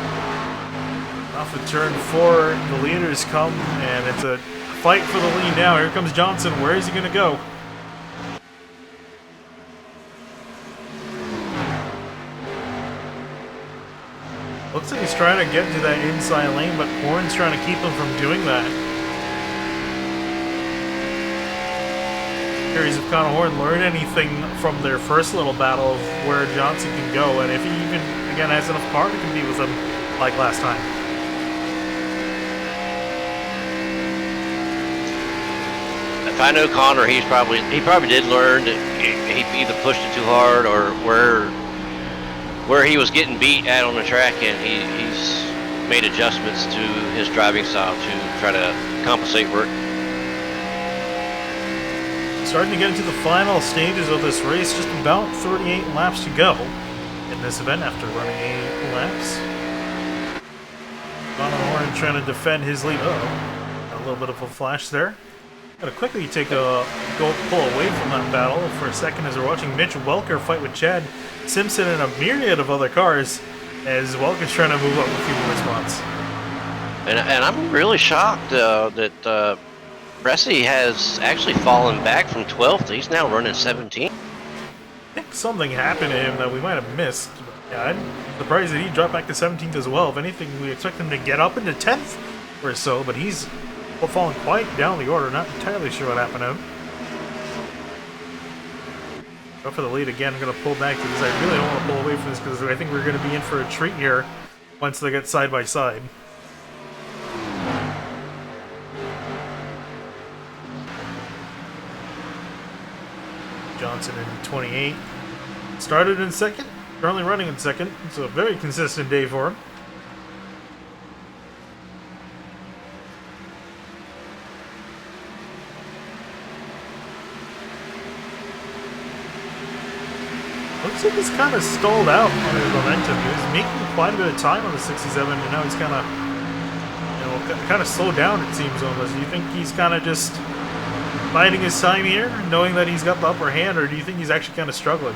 Off of turn 4, the leaders come, and it's a fight for the lead now. Here comes Johnson. Where is he going to go? Looks like he's trying to get into that inside lane, but Horn's trying to keep him from doing that. Curious if Connor Horn learned anything from their first little battle of where Johnson can go, and if he even, again, has enough power to compete with him like last time. If I know Connor, he probably did learn that he either pushed it too hard or where he was getting beat at on the track, and he's made adjustments to his driving style to try to compensate for it. Starting to get into the final stages of this race, just about 38 laps to go in this event after running 8 laps. Connor Horn trying to defend his lead. A little bit of a flash there. Gotta quickly pull away from that battle for a second as we're watching Mitch Welker fight with Chad Simpson and a myriad of other cars as Welker's trying to move up a few more spots. And I'm really shocked that Bressy has actually fallen back from 12th. He's now running 17th. I think something happened to him that we might have missed. Yeah, I'm surprised that he dropped back to 17th as well. If anything, we expect him to get up into 10th or so, but he's falling quite down the order. Not entirely sure what happened to him. Go for the lead again. I'm going to pull back to this. I really don't want to pull away from this because I think we're going to be in for a treat here once they get side by side. Johnson in 28. Started in 2nd. Currently running in 2nd. It's a very consistent day for him. Looks like he's kind of stalled out on his momentum. He was making quite a bit of time on the 67, and now he's kind of slowed down, it seems almost. Do you think he's kind of just biding his time here, knowing that he's got the upper hand, or do you think he's actually kind of struggling?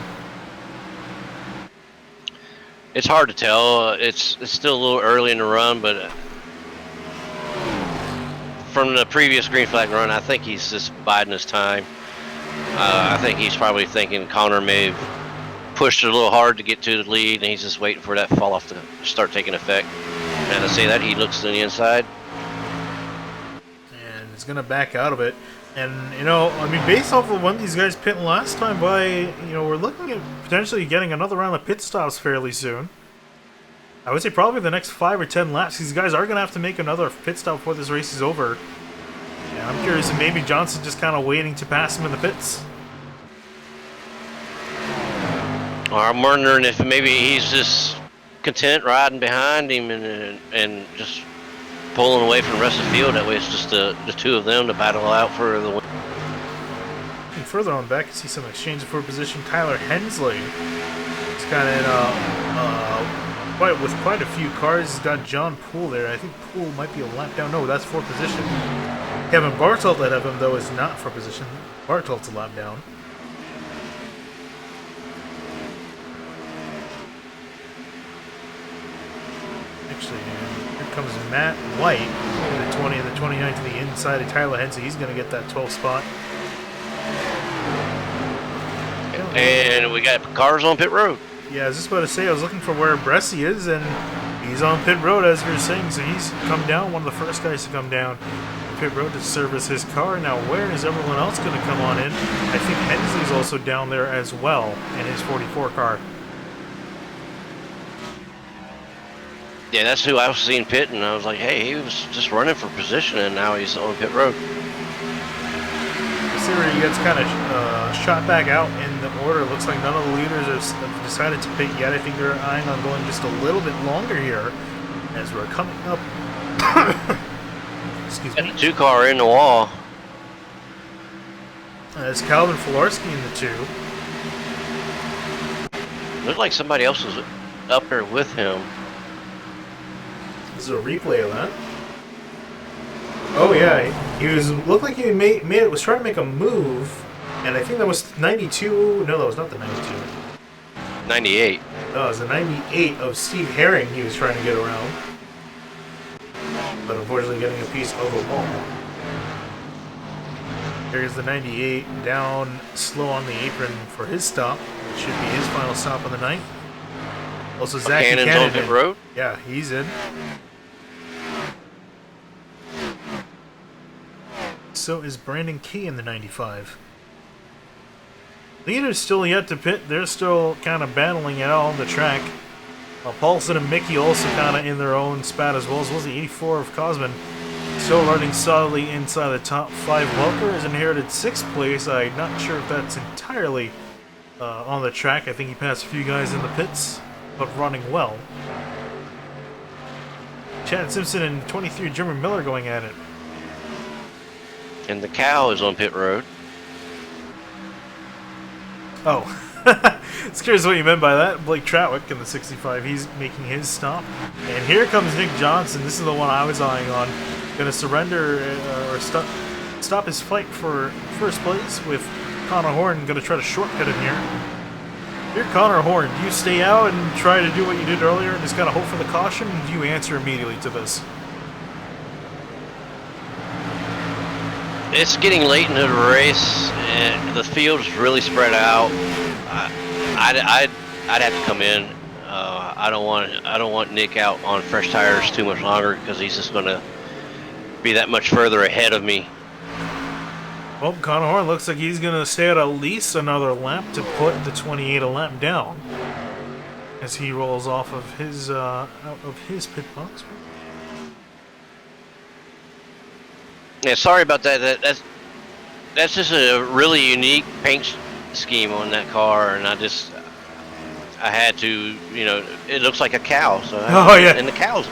It's hard to tell. It's still a little early in the run, but from the previous green flag run, I think he's just biding his time. I think he's probably thinking Connor may have pushed it a little hard to get to the lead, and he's just waiting for that fall off to start taking effect. And to say that, he looks to the inside. And he's going to back out of it. And, you know, I mean, based off of when these guys pit last time by, you know, we're looking at potentially getting another round of pit stops fairly soon. I would say probably the next 5 or 10 laps. These guys are going to have to make another pit stop before this race is over. And I'm curious if maybe Johnson's just kind of waiting to pass him in the pits. Or I'm wondering if maybe he's just content riding behind him and just pulling away from the rest of the field. That way it's just the two of them to battle out for the win. And further on back, you see some exchange for position. Tyler Hensley is kind of in with quite a few cars. He's got John Poole there. I think Poole might be a lap down. No, that's for position. Kevin Bartelt ahead of him, though, is not for position. Bartelt's a lap down. Actually, here comes Matt White, the 20 and the 29 to the inside of Tyler Hensley. He's going to get that 12th spot. And we got cars on pit road. Yeah, I was just about to say, I was looking for where Bresci is, and he's on pit road, as you were saying, so he's come down, one of the first guys to come down pit road to service his car. Now, where is everyone else going to come on in? I think Hensley's also down there as well in his 44 car. Yeah, that's who I was seeing pit, and I was like, hey, he was just running for position, and now he's on pit road. You see where he gets kind of shot back out in the order. Looks like none of the leaders have decided to pit yet. I think they're eyeing on going just a little bit longer here as we're coming up. Excuse me. Got the 2-car in the wall. It's Calvin Filarski in the 2. Looked like somebody else was up there with him. This is a replay of that. Oh yeah, he looked like he was trying to make a move, and I think that was 92. No, that was not the 92. 98. No, it was the 98 of Steve Herring he was trying to get around, but unfortunately getting a piece of a ball. Here's the 98 down slow on the apron for his stop. It should be his final stop on the night. Also, Zach Cannon's on pit road. Yeah, he's in. So is Brandon Key in the 95. Leaders still yet to pit. They're still kind of battling it out on the track. Paulson and Mickey also kind of in their own spat as well as the 84 of Cosman. Still running solidly inside the top 5. Welker has inherited 6th place. I'm not sure if that's entirely on the track. I think he passed a few guys in the pits, but running well. Chad Simpson and 23 Jeremy Miller going at it. And the cow is on pit road. Oh, I was curious what you meant by that. Blake Troutwick in the 65, he's making his stop. And here comes Nick Johnson. This is the one I was eyeing on. Going to surrender or stop his fight for first place with Connor Horn. Going to try to shortcut him here. Here, Connor Horn, do you stay out and try to do what you did earlier and just kind of hope for the caution? Or do you answer immediately to this? It's getting late into the race, and the field's really spread out. I'd have to come in. I don't want Nick out on fresh tires too much longer because he's just going to be that much further ahead of me. Well, Connor Horn looks like he's going to stay at least another lap to put the 28 a lap down as he rolls off of his out of his pit box. Yeah, sorry about that. That's just a really unique paint scheme on that car, and I had to, you know, it looks like a cow. So and the cows.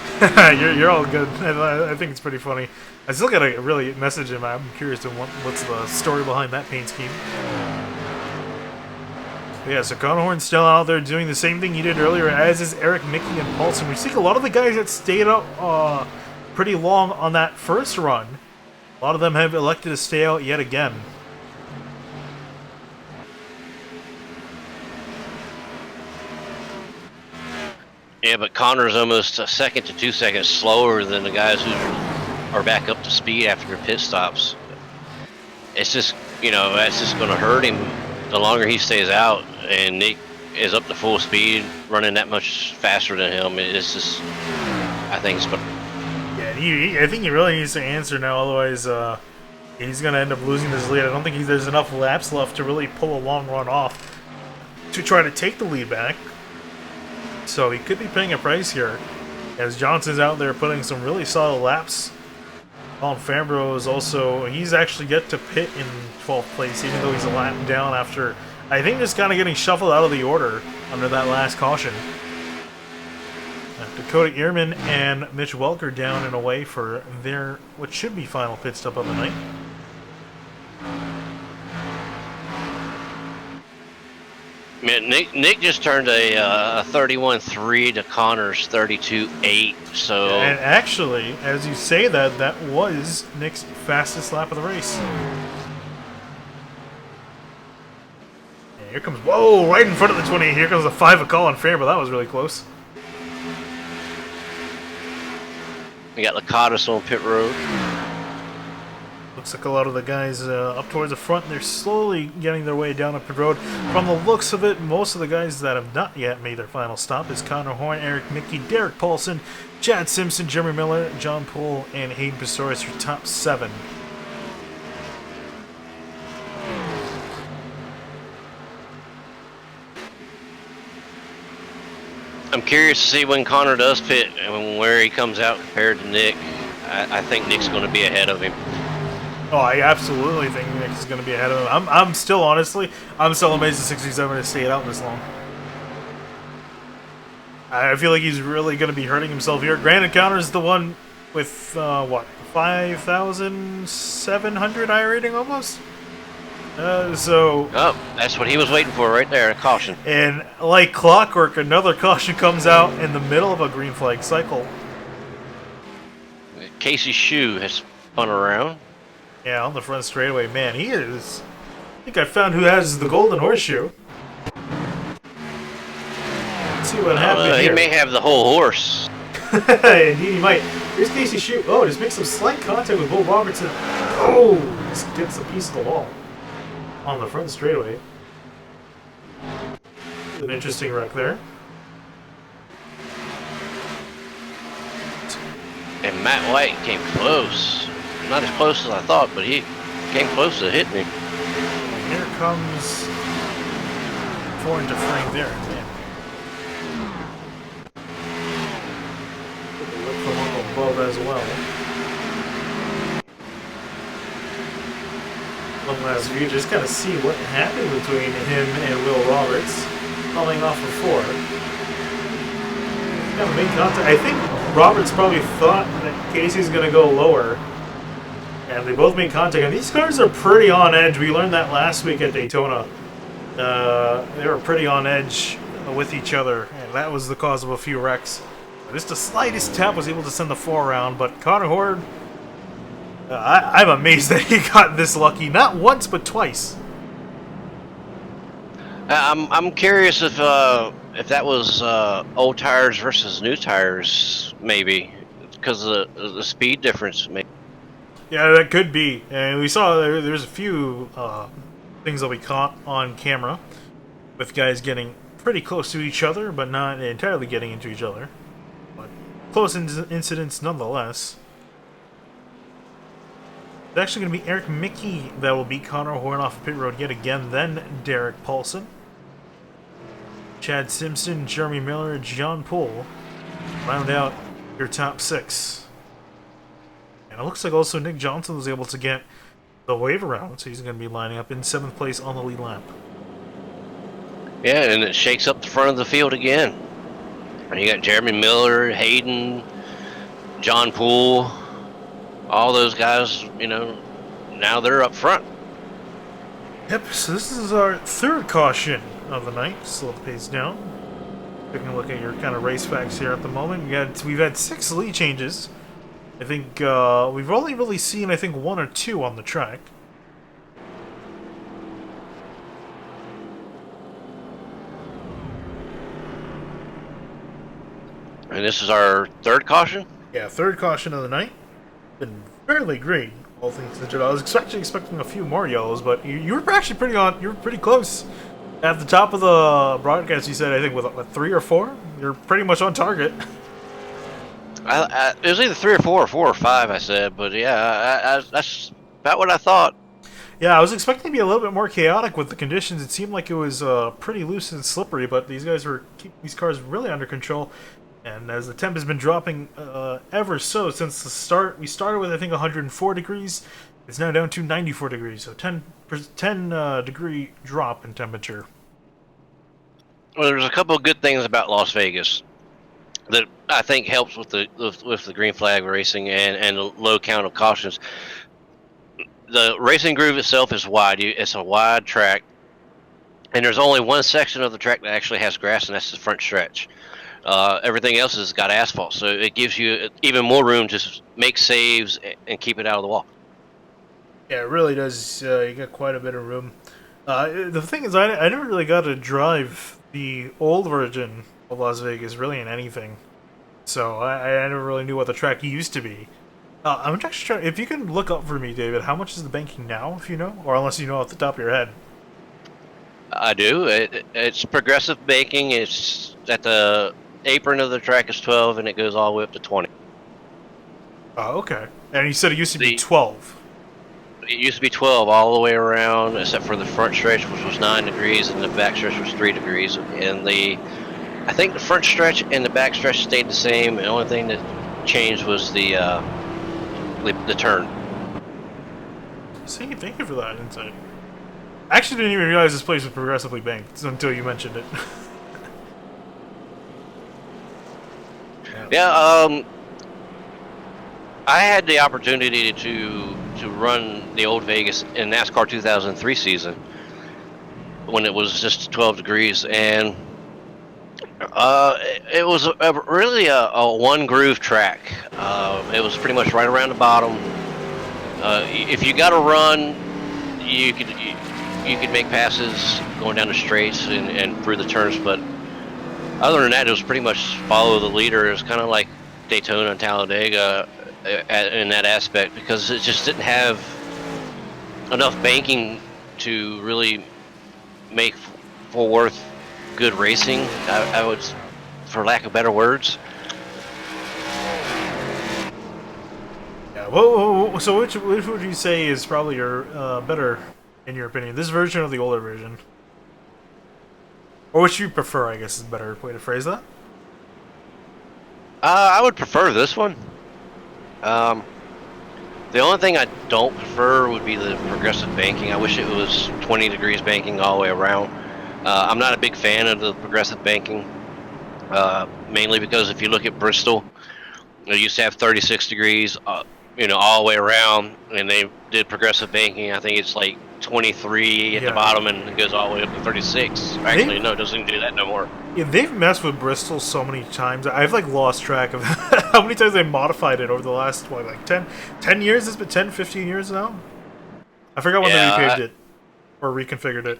you're all good. I think it's pretty funny. I still gotta really message him. I'm curious to what's the story behind that paint scheme. Yeah, so Connor Horn's still out there doing the same thing he did earlier, as is Eric, Mickey, and Paulson. We see a lot of the guys that stayed up pretty long on that first run. A lot of them have elected to stay out yet again. Yeah, but Connor's almost a second to 2 seconds slower than the guys who are back up to speed after their pit stops. It's just, that's just going to hurt him the longer he stays out, and Nick is up to full speed, running that much faster than him. It's just, I think it's going to... Yeah, I think he really needs to answer now, otherwise he's going to end up losing this lead. I don't think there's enough laps left to really pull a long run off to try to take the lead back. So he could be paying a price here, as Johnson's out there putting some really solid laps. Colin Fambro is also, he's actually yet to pit in 12th place, even though he's a lap down after, I think, just kind of getting shuffled out of the order under that last caution. Dakota Ehrman and Mitch Welker down and away for their, what should be final pit stop of the night. Nick just turned a 31.3 to Connor's 32.8. So, and actually, as you say that, that was Nick's fastest lap of the race. And here comes, whoa, right in front of the 28. Here comes the 5 of Colin Fambro. That was really close. we got Lakatos on pit road. Looks like a lot of the guys up towards the front, they're slowly getting their way down the pit road. From the looks of it, most of the guys that have not yet made their final stop is Connor Horn, Eric Mickey, Derek Paulson, Chad Simpson, Jeremy Miller, John Poole, and Hayden Pistorius for top 7. I'm curious to see when Connor does pit and where he comes out compared to Nick. I think Nick's going to be ahead of him. Oh, I absolutely think Nick is going to be ahead of him. I'm still, honestly, I'm still amazed that 67 has stayed out this long. I feel like he's really going to be hurting himself here. Granted, Connor's the one with, what, 5,700 iRating almost? So... Oh, that's what he was waiting for right there, a caution. And like clockwork, another caution comes out in the middle of a green flag cycle. Casey Shue has spun around. Yeah, on the front straightaway. Man, he is... I think I found who has the golden horseshoe. Let's see what happens He here. may have the whole horse. Indeed, he might. Here's Casey Shue. Oh, just makes some slight contact with Bo Robertson. Oh, just gets a piece of the wall on the front straightaway. An interesting wreck there. And Matt White came close. Not as close as I thought, but he came close to hitting him. And here comes four into frame there. Man. Look from up above as well. One last view, just kind of see what happened between him and Will Roberts, coming off of 4. Kind of made contact. I think Roberts probably thought that Casey's going to go lower, and they both made contact. And these cars are pretty on edge. We learned that last week at Daytona. They were pretty on edge with each other, and that was the cause of a few wrecks. Just the slightest tap was able to send the 4 around, but Connor Horde, I'm amazed that he got this lucky. Not once, but twice. I'm curious if that was old tires versus new tires, maybe, because of the speed difference. Maybe. Yeah, that could be. And we saw there's a few things that we caught on camera with guys getting pretty close to each other, but not entirely getting into each other. But close incidents nonetheless. It's actually going to be Eric Mickey that will beat Connor Horn off of pit road yet again, then Derek Paulson. Chad Simpson, Jeremy Miller, John Poole round out your top 6. And it looks like also Nick Johnson was able to get the wave around, so he's going to be lining up in 7th place on the lead lap. Yeah, and it shakes up the front of the field again. And you got Jeremy Miller, Hayden, John Poole, all those guys, now they're up front. Yep, so this is our 3rd caution of the night. Slow the pace down. Taking a look at your kind of race facts here at the moment. We've had 6 lead changes. I think we've only really seen, 1 or 2 on the track. And this is our third caution. Yeah, third caution of the night. Been fairly green, all things considered. I was actually expecting a few more yellows, but you were actually pretty on. You were pretty close. At the top of the broadcast, you said, I think, with what, 3 or 4? You're pretty much on target. It was either 3 or 4 or 4 or 5, I said, but yeah, that's about what I thought. Yeah, I was expecting to be a little bit more chaotic with the conditions. It seemed like it was pretty loose and slippery, but these guys were keeping these cars really under control. And as the temp has been dropping ever so since the start, we started with, I think, 104 degrees. It's now down to 94 degrees, so 10 degree drop in temperature. Well, there's a couple of good things about Las Vegas that I think helps with the green flag racing and the low count of cautions. The racing groove itself is wide. It's a wide track, and there's only one section of the track that actually has grass, and that's the front stretch. Everything else has got asphalt, so it gives you even more room to make saves and keep it out of the wall. Yeah, it really does. You got quite a bit of room. The thing is, I never really got to drive the old version of Las Vegas really in anything, so I never really knew what the track used to be. I'm actually trying. If you can look up for me, David, how much is the banking now, if you know, or unless you know off the top of your head. I do. It's progressive banking. It's at the apron of the track is 12, and it goes all the way up to 20. Oh, okay. And you said it used to be 12. It used to be 12 all the way around, except for the front stretch, which was 9 degrees, and the back stretch was 3 degrees. And I think the front stretch and the back stretch stayed the same. The only thing that changed was the turn. See, thank you for that insight. I actually didn't even realize this place was progressively banked until you mentioned it. Yeah, I had the opportunity to run the old Vegas in NASCAR 2003 season when it was just 12 degrees, and it was really a one groove track. It was pretty much right around the bottom. If you got to run, you could make passes going down the straights and through the turns, but other than that, it was pretty much follow the leader. It was kind of like Daytona and Talladega in that aspect, because it just didn't have enough banking to really make for worth good racing. I would, for lack of better words. Yeah. Whoa. So which would you say is probably your better, in your opinion, this version or the older version? Or which you prefer, I guess, is a better way to phrase that. I would prefer this one. The only thing I don't prefer would be the progressive banking. I wish it was 20 degrees banking all the way around. I'm not a big fan of the progressive banking, mainly because if you look at Bristol, they used to have 36 degrees, all the way around, and they did progressive banking. I think it's like 23 at the bottom, and it goes all the way up to 36. Actually, no, it doesn't do that no more. Yeah, they've messed with Bristol so many times. I've lost track of how many times they modified it over the last 10 years. It's been 10, 15 years now. I forgot when they repaved it or reconfigured it.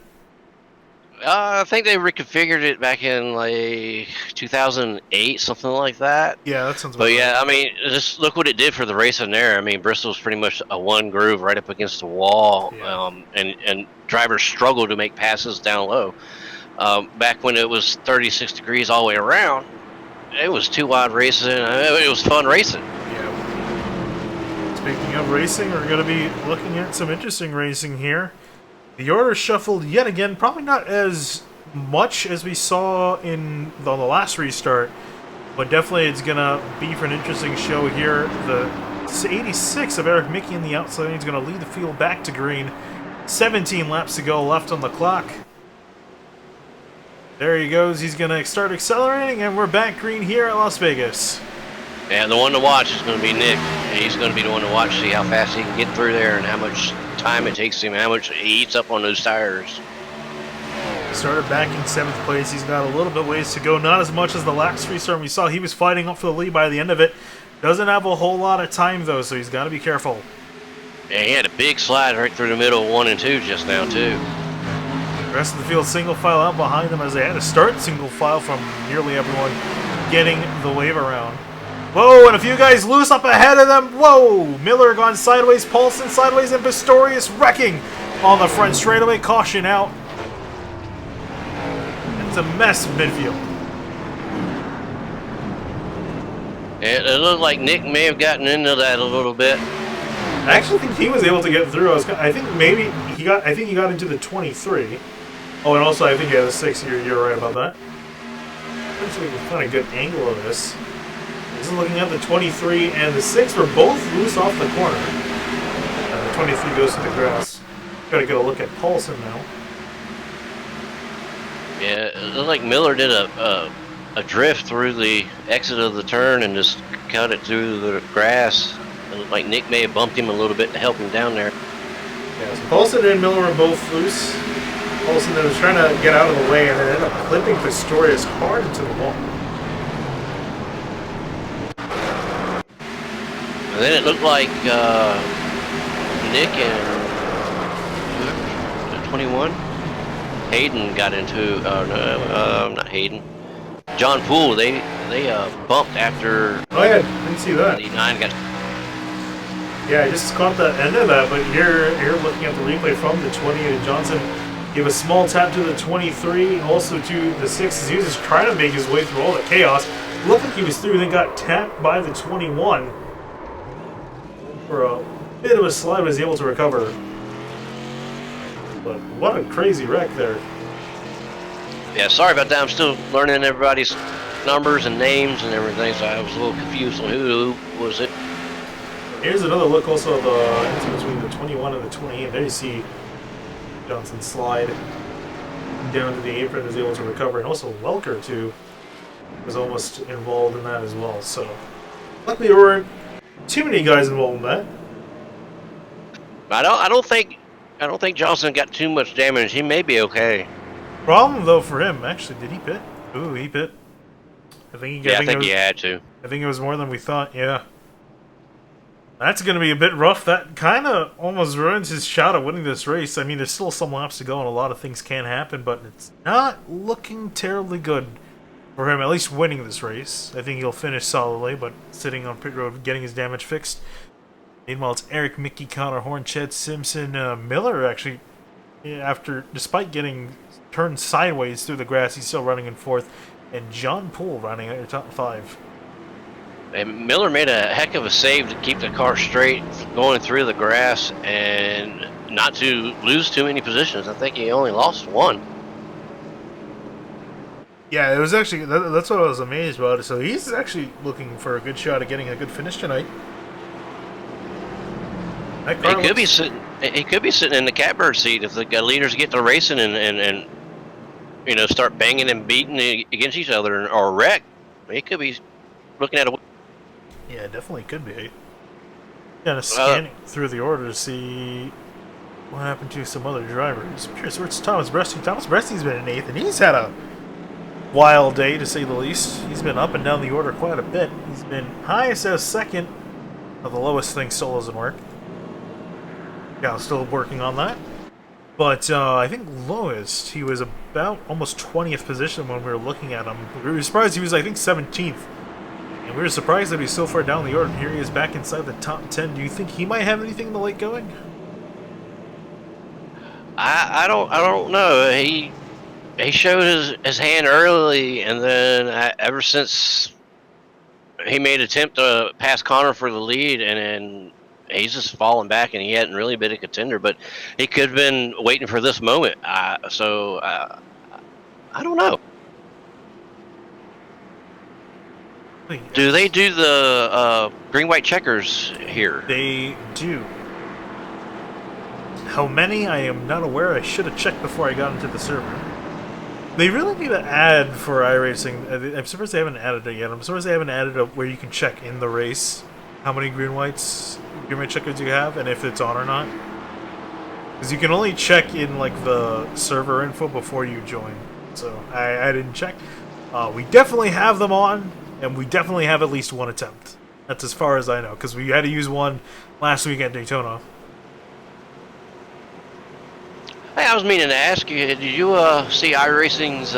I think they reconfigured it back in like 2008, something like that. Yeah, that sounds. But yeah, I mean, just look what it did for the racing there. I mean, Bristol's pretty much a one groove right up against the wall, and drivers struggle to make passes down low. Back when it was 36 degrees all the way around, it was too wide racing. It was fun racing. Yeah. Speaking of racing, we're going to be looking at some interesting racing here. The order shuffled yet again, probably not as much as we saw on the last restart, but definitely it's going to be for an interesting show here. The 86 of Eric Mickey in the outside is going to lead the field back to green. 17 laps to go left on the clock. There he goes. He's going to start accelerating, and we're back green here at Las Vegas. And the one to watch is going to be Nick. He's going to be the one to watch, see how fast he can get through there and how much time it takes him, how much he eats up on those tires. Started back in 7th place. He's got a little bit ways to go. Not as much as the last restart we saw. He was fighting up for the lead by the end of it. Doesn't have a whole lot of time, though, so he's got to be careful. Yeah, he had a big slide right through the middle of 1 and 2 just now, too. The rest of the field single file out behind them as they had to start single file from nearly everyone. getting the wave around. Whoa, and a few guys loose up ahead of them. Whoa, Miller gone sideways, Paulson sideways, and Pistorius wrecking on the front straightaway. Caution out. It's a mess midfield. It looked like Nick may have gotten into that a little bit. I actually think he was able to get through. I think maybe he got. I think he got into the 23. Oh, and also I think he had a 6. You're right about that. Actually, we found a good angle of this. This is looking at the 23 and the 6 were both loose off the corner. And the 23 goes to the grass. Gotta get a look at Paulson now. Yeah, it looked like Miller did a drift through the exit of the turn and just cut it through the grass. It looked like Nick may have bumped him a little bit to help him down there. Yeah, so Paulson and Miller were both loose. Paulson then was trying to get out of the way and then ended up clipping Pistorius hard into the wall. And then it looked like Nick and 21, Hayden got into. Not Hayden. John Poole. They bumped after. Oh yeah, didn't see that. 99 got. Yeah, I just caught the end of that, but you're looking at the replay from the 28, and Johnson gave a small tap to the 23, also to the 6, as he was just trying to make his way through all the chaos. Looked like he was through, then got tapped by the 21 for a bit of a slide, was able to recover. But what a crazy wreck there. Yeah, sorry about that. I'm still learning everybody's numbers and names and everything, so I was a little confused on who was it. Here's another look also of the difference between the 21 and the 28. There you see Johnson slide down to the apron, is able to recover, and also Welker too was almost involved in that as well. So luckily there weren't too many guys involved in that. I don't think Johnson got too much damage. He may be okay. Problem though for him, actually, did he pit? Ooh, he pit. I think he had to. I think it was more than we thought. Yeah. That's going to be a bit rough. That kind of almost ruins his shot at winning this race. I mean, there's still some laps to go and a lot of things can happen, but it's not looking terribly good for him, at least winning this race. I think he'll finish solidly, but sitting on pit road, getting his damage fixed. Meanwhile, it's Eric, Mickey, Connor, Horn, Chet, Simpson, Miller, actually, despite getting turned sideways through the grass, he's still running in 4th, and John Poole running at your top 5. And Miller made a heck of a save to keep the car straight going through the grass and not to lose too many positions. I think he only lost 1. Yeah, it was actually, that's what I was amazed about. So he's actually looking for a good shot at getting a good finish tonight. He could be sitting in the catbird seat if the leaders get to racing and start banging and beating against each other or wreck. He could be looking at a. Yeah, definitely could be. Kind of scanning through the order to see what happened to some other drivers. I'm curious, where's Thomas Bresty? Thomas Bresty's been in 8th, and he's had a wild day, to say the least. He's been up and down the order quite a bit. He's been highest as 2nd, of the lowest thing still doesn't work. Yeah, still working on that. But I think lowest, he was about almost 20th position when we were looking at him. We were surprised he was, I think, 17th. And we were surprised that he's so far down the order. And here he is back inside the top 10. Do you think he might have anything in the late going? I don't know. He showed his hand early, and then ever since he made an attempt to pass Connor for the lead, and then he's just fallen back, and he hadn't really been a contender. But he could have been waiting for this moment. So I don't know. Do they do the green-white checkers here? They do. How many? I am not aware. I should have checked before I got into the server. They really need to add for iRacing. I'm surprised they haven't added it yet. I'm surprised they haven't added it where you can check in the race how many green-white checkers you have and if it's on or not. Because you can only check in like the server info before you join. So I didn't check. We definitely have them on. And we definitely have at least one attempt. That's as far as I know, because we had to use one last week at Daytona. Hey, I was meaning to ask you, did you see iRacing's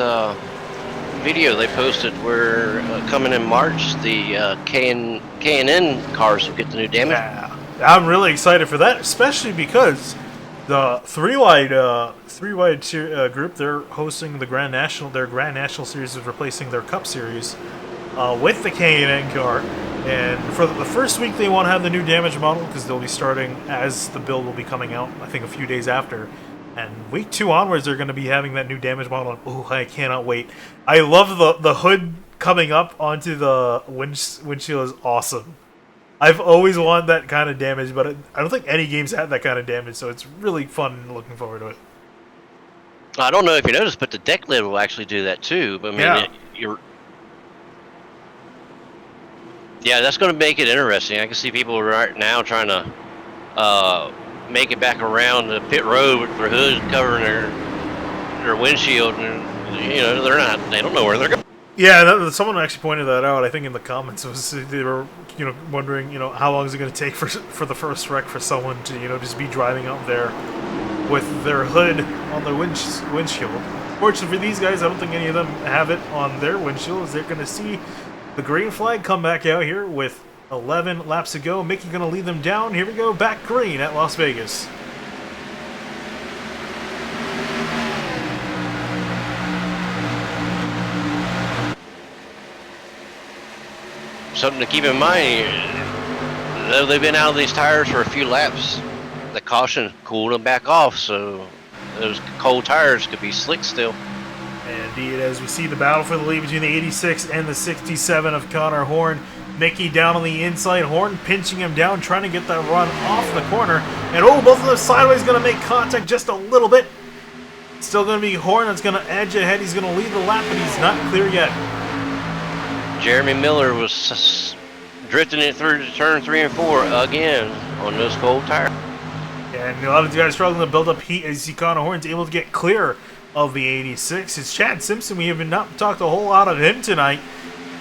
video they posted where coming in March, the K&N cars will get the new damage. Yeah, I'm really excited for that, especially because the three-wide group, they're hosting the Grand National. Their Grand National Series is replacing their Cup Series with the K&N car. And for the first week, they won't have the new damage model because they'll be starting as the build will be coming out, I think, a few days after. And week 2 onwards, they're going to be having that new damage model. And, oh, I cannot wait. I love the hood coming up onto the windshield is awesome. I've always wanted that kind of damage, but I don't think any games had that kind of damage, so it's really fun looking forward to it. I don't know if you noticed, but the deck lid will actually do that too. But I mean, yeah, that's going to make it interesting. I can see people right now trying to make it back around the pit road with their hood covering their windshield, and they don't know where they're going. Yeah, someone actually pointed that out. I think in the comments they were wondering how long is it going to take for the first wreck for someone to just be driving up there with their hood on their windshield. Fortunately for these guys, I don't think any of them have it on their windshields. They're going to see the green flag come back out here with 11 laps to go. Mickey going to lead them down. Here we go, back green at Las Vegas. Something to keep in mind, though they've been out of these tires for a few laps, the caution cooled them back off, so those cold tires could be slick still. Indeed, as we see the battle for the lead between the 86 and the 67 of Connor Horn. Mickey down on the inside, Horn pinching him down, trying to get that run off the corner. And both of them sideways, going to make contact just a little bit. Still going to be Horn that's going to edge ahead. He's going to lead the lap, but he's not clear yet. Jeremy Miller was drifting it through to turn 3 and 4 again on those cold tires. And a lot of these guys struggling to build up heat as you see Connor Horn's able to get clear of the 86. It's Chad Simpson. We have not talked a whole lot of him tonight.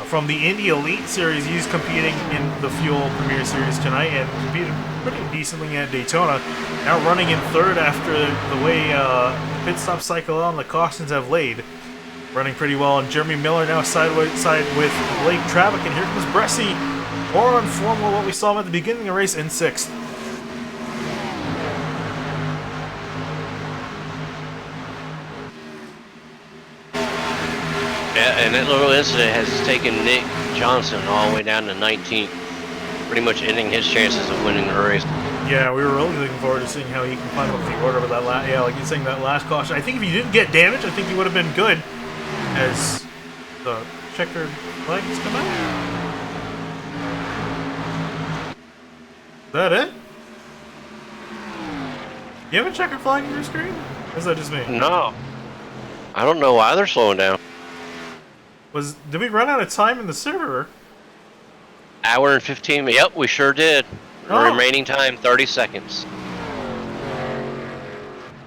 From the Indy Elite Series, he's competing in the Fuel Premier Series tonight and competed pretty decently at Daytona. Now running in third after the way the pit stop cycle on the cautions have laid. Running pretty well, and Jeremy Miller now side with Blake Travick, and here comes Bressie, more on form with what we saw him at the beginning of the race in 6th. Yeah, and that little incident has taken Nick Johnson all the way down to 19th, pretty much ending his chances of winning the race. Yeah, we were really looking forward to seeing how he can climb up the order with that like you're saying, that last caution. I think if he didn't get damaged, I think he would have been good. As the checkered flags come out. Is that it? You have a checkered flag on your screen? Or is that just me? No. I don't know why they're slowing down. Did we run out of time in the server? Hour and 15 minutes. Yep, we sure did. Oh. Remaining time, 30 seconds.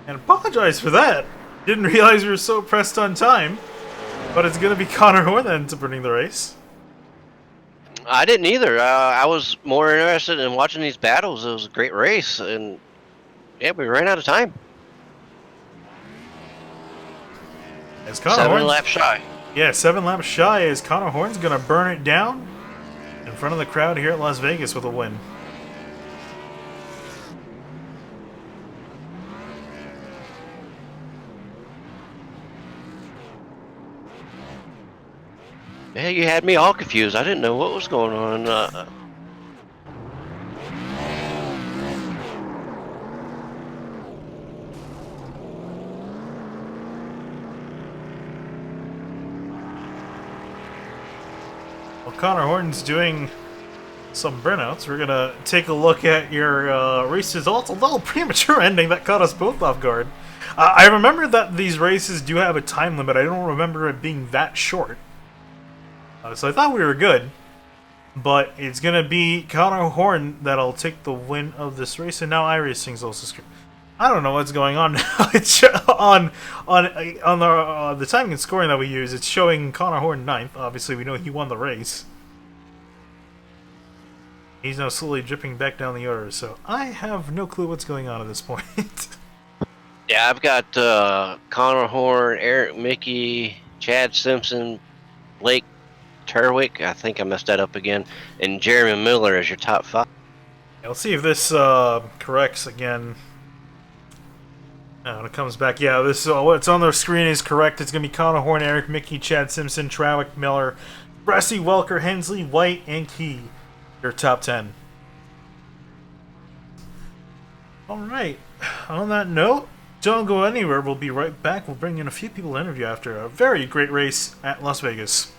And apologize for that. Didn't realize we were so pressed on time. But it's going to be Connor Horn that ends up winning the race. I didn't either. I was more interested in watching these battles. It was a great race, and yeah, we ran out of time. As Connor 7 Horn's, laps shy. Yeah, 7 laps shy as Connor Horn's going to burn it down in front of the crowd here at Las Vegas with a win. Yeah, you had me all confused. I didn't know what was going on. Well, Connor Horton's doing some burnouts. We're going to take a look at your race results. A little premature ending that caught us both off guard. I remember that these races do have a time limit. I don't remember it being that short. So I thought we were good. But it's going to be Connor Horn that'll take the win of this race. And now iRacing's also screwed. I don't know what's going on now. It's on the timing and scoring that we use, it's showing Connor Horn 9th. Obviously, we know he won the race. He's now slowly dripping back down the order, so I have no clue what's going on at this point. Yeah, I've got Connor Horn, Eric Mickey, Chad Simpson, Blake Terwick, I think I messed that up again, and Jeremy Miller as your top 5. Let's see if this corrects again. When it comes back, yeah, this what's on the screen is correct. It's going to be Connor Horn, Eric Mickey, Chad Simpson, Trawick, Miller, Bressy, Welker, Hensley, White, and Key. Your top 10. Alright, on that note, don't go anywhere. We'll be right back. We'll bring in a few people to interview after a very great race at Las Vegas.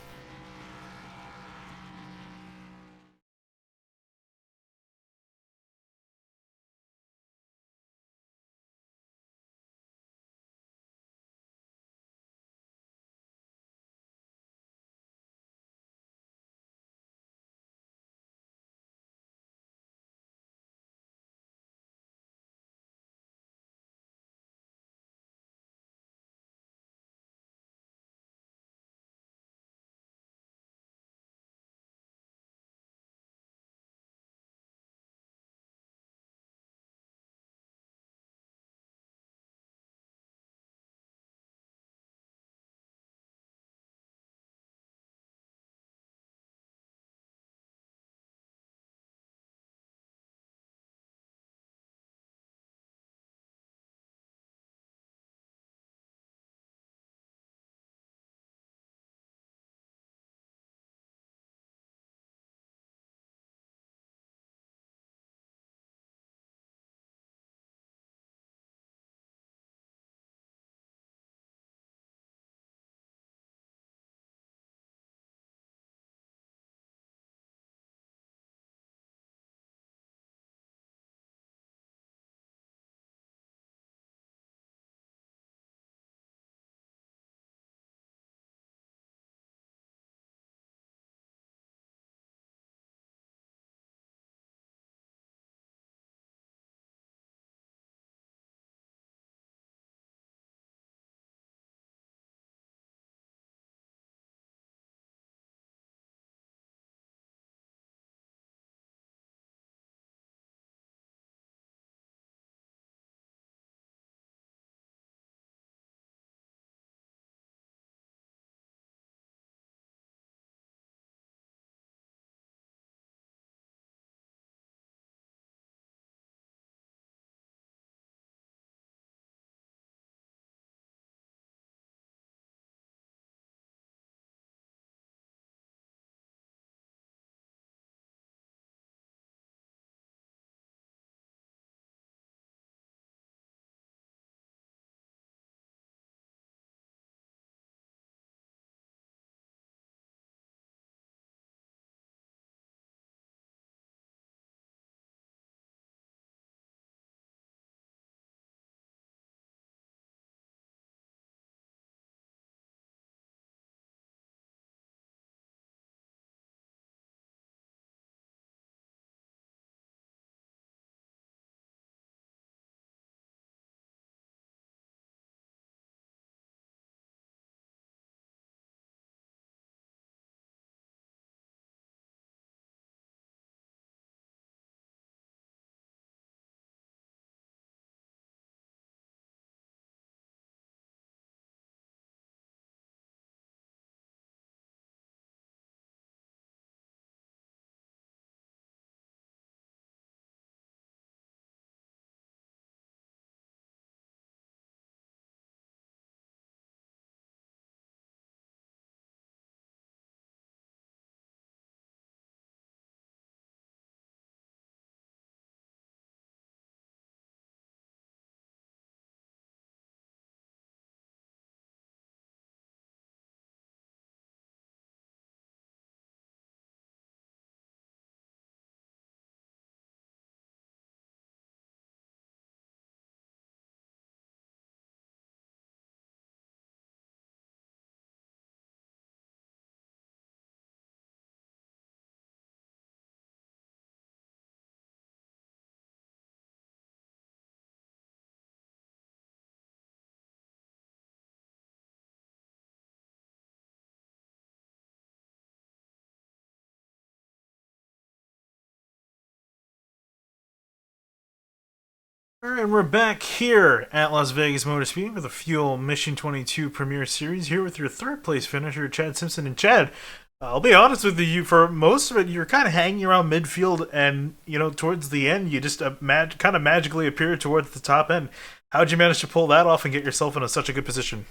All right, and we're back here at Las Vegas Motor Speedway with the Fuel Mission 22 Premier Series. Here with your third place finisher, Chad Simpson. And Chad, I'll be honest with you. For most of it, you're kind of hanging around midfield, and towards the end, you just kind of magically appeared towards the top end. How'd you manage to pull that off and get yourself in such a good position?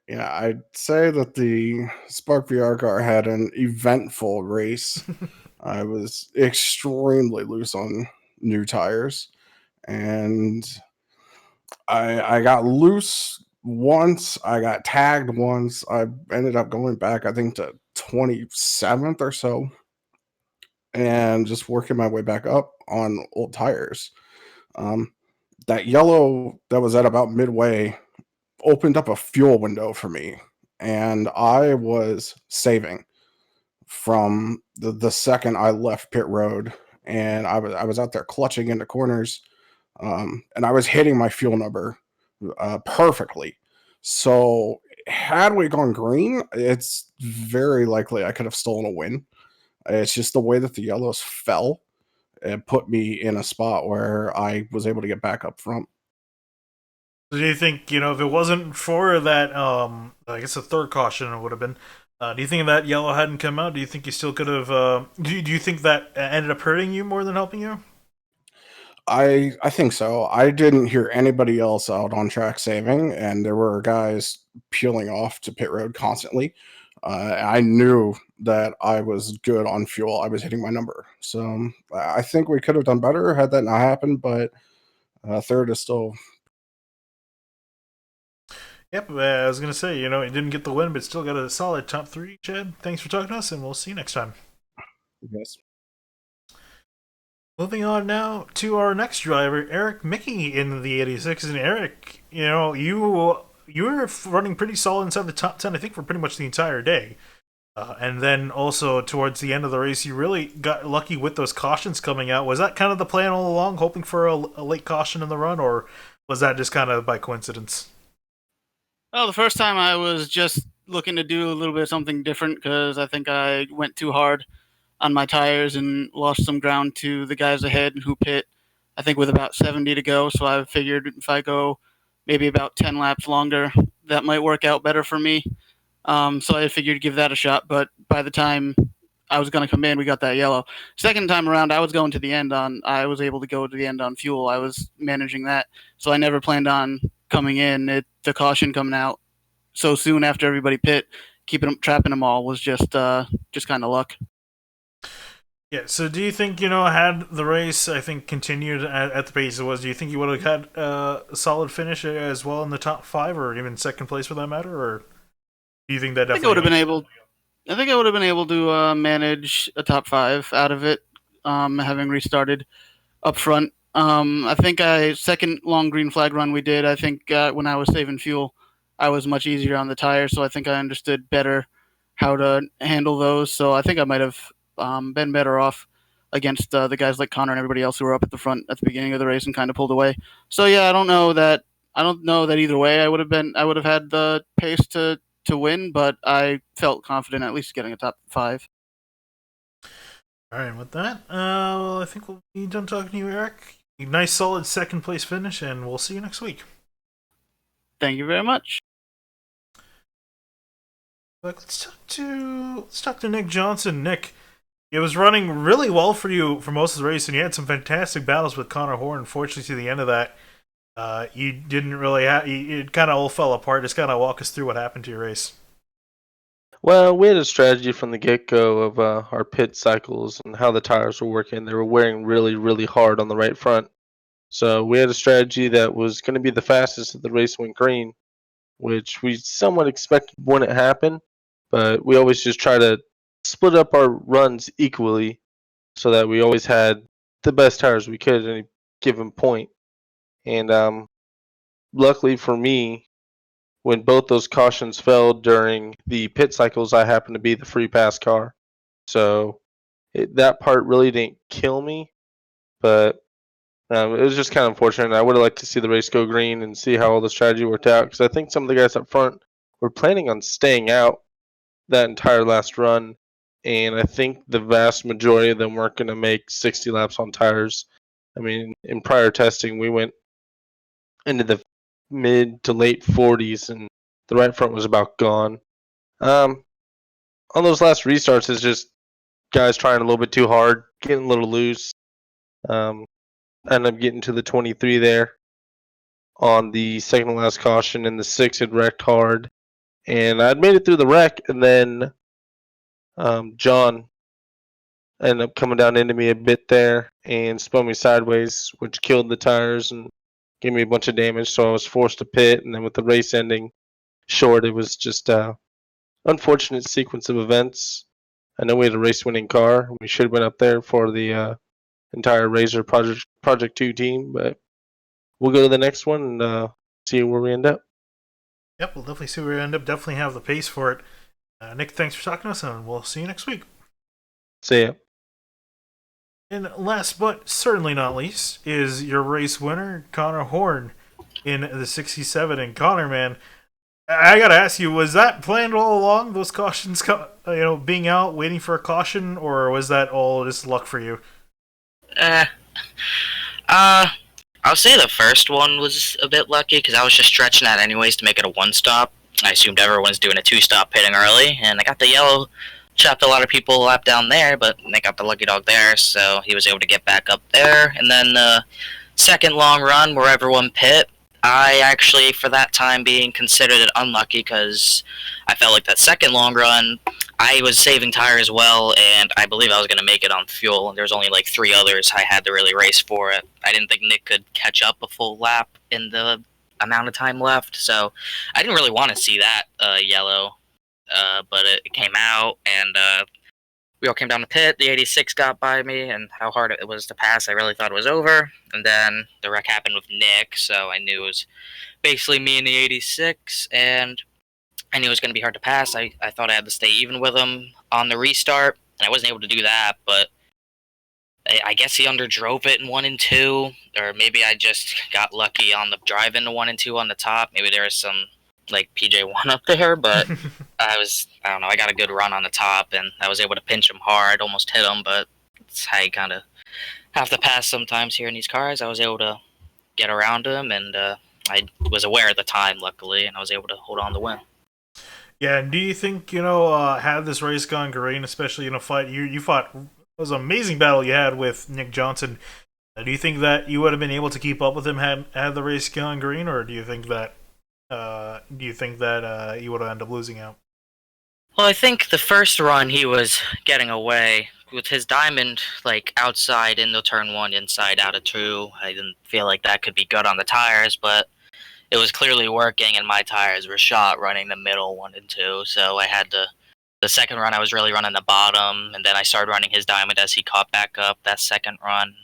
Yeah, I'd say that the Spark VR car had an eventful race. I was extremely loose on new tires, and I got loose once. I got tagged once. I ended up going back, I think, to 27th or so, and just working my way back up on old tires. Um, that yellow that was at about midway opened up a fuel window for me, and I was saving from the second I left pit road, and I was out there clutching into corners, and I was hitting my fuel number perfectly. So had we gone green, it's very likely I could have stolen a win. It's just the way that the yellows fell. It put me in a spot where I was able to get back up front. Do you think, if it wasn't for that, I guess the third caution it would have been, do you think if that yellow hadn't come out, do you think you still could have, do you think that ended up hurting you more than helping you? I think so. I didn't hear anybody else out on track saving, and there were guys peeling off to pit road constantly. I knew that I was good on fuel. I was hitting my number, so I think we could have done better had that not happened. But third is still Yep, I was going to say, it didn't get the win, but still got a solid top three, Chad. Thanks for talking to us, and we'll see you next time. yes. Moving on now to our next driver, Eric Mickey in the 86. And Eric, you were running pretty solid inside the top 10, I think, for pretty much the entire day. And then also towards the end of the race, you really got lucky with those cautions coming out. Was that kind of the plan all along, hoping for a late caution in the run, or was that just kind of by coincidence? Well, the first time I was just looking to do a little bit of something different because I think I went too hard on my tires and lost some ground to the guys ahead who pit, I think, with about 70 to go. So I figured if I go maybe about 10 laps longer, that might work out better for me. So I figured give that a shot. But by the time I was going to come in, we got that yellow. Second time around, I was going to the end on. I was able to go to the end on fuel. I was managing that, so I never planned on coming in. The caution coming out so soon after everybody pit, keeping them, trapping them all was just kind of luck. Yeah, so do you think, had the race, I think, continued at the pace it was, do you think you would have had a solid finish as well in the top five, or even second place for that matter, or do you think that I think I would have definitely... been able. I think I would have been able to manage a top five out of it, having restarted up front. I think second long green flag run we did. I think when I was saving fuel, I was much easier on the tire, so I think I understood better how to handle those. So I think I might have been better off against the guys like Connor and everybody else who were up at the front at the beginning of the race and kind of pulled away. So yeah, I don't know that. I don't know that either way I would have been. I would have had the pace to win, but I felt confident at least getting a top five. All right, with that, well, I think we'll be done talking to you, Eric. Nice, solid second place finish, and we'll see you next week. Thank you very much. Let's talk to Nick Johnson. Nick, it was running really well for you for most of the race, and you had some fantastic battles with Connor Horn. Unfortunately, to the end of that, you didn't really have. It kind of all fell apart. Just kind of walk us through what happened to your race. Well, we had a strategy from the get-go of our pit cycles and how the tires were working. They were wearing really, really hard on the right front. So we had a strategy that was going to be the fastest if the race went green, which we somewhat expected when it happened. But we always just try to split up our runs equally so that we always had the best tires we could at any given point. And luckily for me, when both those cautions fell during the pit cycles, I happened to be the free pass car. So that part really didn't kill me, but it was just kind of unfortunate. I would have liked to see the race go green and see how all the strategy worked out, because I think some of the guys up front were planning on staying out that entire last run, and I think the vast majority of them weren't going to make 60 laps on tires. I mean, in prior testing, we went into the mid to late 40s, and the right front was about gone. On those last restarts, it's just guys trying a little bit too hard, getting a little loose. Um, Ended up getting to the 23 there on the second to last caution, and the 6 had wrecked hard. And I'd made it through the wreck, and then John ended up coming down into me a bit there and spun me sideways, which killed the tires and gave me a bunch of damage. So I was forced to pit, and then with the race ending short, it was just a unfortunate sequence of events. I know we had a race-winning car. We should have been up there for the entire Razor Project 2 team, but we'll go to the next one and see where we end up. Yep, we'll definitely see where we end up. Definitely have the pace for it. Nick, thanks for talking to us, and we'll see you next week. See ya. And last but certainly not least is your race winner, Connor Horn, in the 67. And Connor, man, I gotta ask you, was that planned all along? Those cautions, being out, waiting for a caution, or was that all just luck for you? I'll say the first one was a bit lucky because I was just stretching that anyways to make it a one stop. I assumed everyone's doing a two stop pitting early, and I got the yellow. Chopped a lot of people a lap down there, but I got the lucky dog there, so he was able to get back up there. And then the second long run where everyone pit, I actually, for that time being, considered it unlucky because I felt like that second long run, I was saving tires well, and I believe I was going to make it on fuel. And there was only like 3 others I had to really race for it. I didn't think Nick could catch up a full lap in the amount of time left, so I didn't really want to see that yellow. But it came out, and we all came down the pit. The 86 got by me, and how hard it was to pass, I really thought it was over. And then the wreck happened with Nick, so I knew it was basically me and the 86, and I knew it was going to be hard to pass. I thought I had to stay even with him on the restart, and I wasn't able to do that, but I guess he underdrove it in 1 and 2, or maybe I just got lucky on the drive into 1 and 2 on the top. Maybe there was some like PJ1 up there, but I don't know, I got a good run on the top, and I was able to pinch him hard, almost hit him, but it's how you kind of have to pass sometimes here in these cars. I was able to get around him, and I was aware at the time, luckily, and I was able to hold on to win. Yeah, and do you think, had this race gone green, especially in a fight, you fought, it was an amazing battle you had with Nick Johnson. Do you think that you would have been able to keep up with him had the race gone green, or do you think that you would have ended up losing out? Well, I think the first run he was getting away with his diamond like outside into turn 1, inside out of 2. I didn't feel like that could be good on the tires, but it was clearly working, and my tires were shot running the middle 1 and 2. So I had to. The second run I was really running the bottom, and then I started running his diamond as he caught back up. That second run,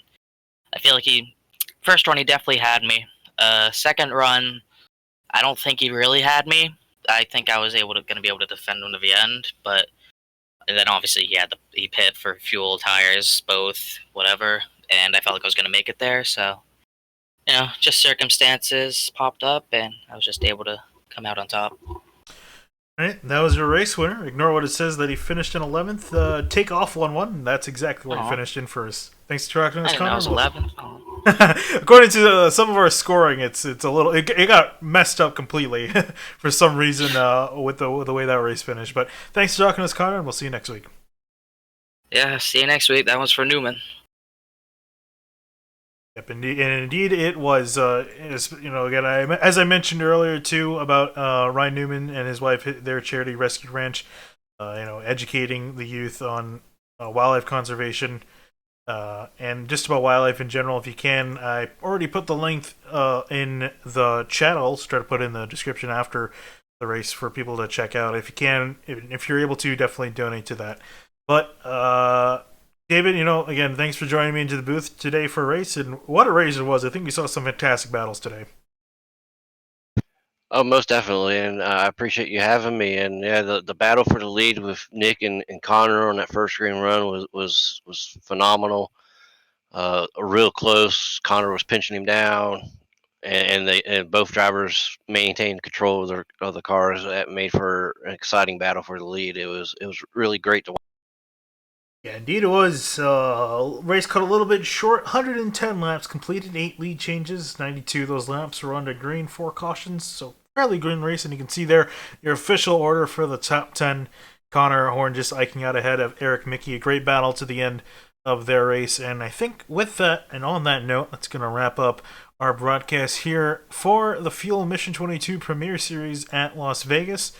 I feel like first run he definitely had me. Second run, I don't think he really had me. I think I was going to be able to defend him to the end, but and then obviously he pit for fuel, tires, both, whatever, and I felt like I was going to make it there. So, just circumstances popped up, and I was just able to come out on top. All right, that was your race winner. Ignore what it says that he finished in 11th. Take off 1-1. That's exactly what he finished in first. Thanks for tracking us, Connor. I didn't know it was 11th. According to some of our scoring, it's a little. It got messed up completely for some reason with the way that race finished. But thanks for talking to us, Connor, and we'll see you next week. Yeah, see you next week. That one's for Newman. Yep, indeed it was. Again, as I mentioned earlier too about Ryan Newman and his wife, their charity Rescue Ranch, educating the youth on wildlife conservation and just about wildlife in general. If you can, I already put the link in the chat. I'll try to put it in the description after the race for people to check out. If you can, if you're able to, definitely donate to that. But David, again, thanks for joining me into the booth today for a race, and what a race it was. I think we saw some fantastic battles today. Oh, most definitely, and I appreciate you having me. And yeah, the battle for the lead with Nick and Connor on that first green run was phenomenal. Real close. Connor was pinching him down, and both drivers maintained control of the cars. That made for an exciting battle for the lead. It was really great to watch. Yeah, indeed it was. Race cut a little bit short. 110 laps completed, 8 lead changes. 92 of those laps were under green, 4 cautions. So fairly green race, and you can see there your official order for the top 10. Connor Horn just eking out ahead of Eric Mickey. A great battle to the end of their race. And I think with that, and on that note, that's going to wrap up our broadcast here for the Fuel Mission 22 Premier Series at Las Vegas.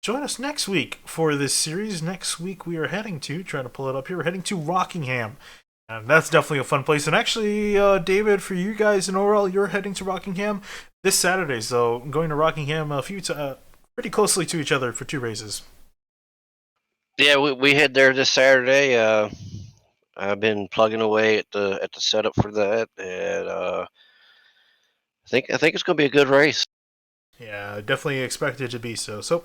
Join us next week for this series. Next week we are heading to, trying to pull it up here, we're heading to Rockingham. And that's definitely a fun place. And actually, David, for you guys and overall, you're heading to Rockingham this Saturday. So I'm going to Rockingham pretty closely to each other for 2 races. Yeah, we head there this Saturday. I've been plugging away at the setup for that, and I think it's going to be a good race. Yeah, definitely expect it to be so. So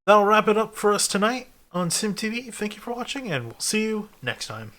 that'll wrap it up for us tonight on SimTV. Thank you for watching, and we'll see you next time.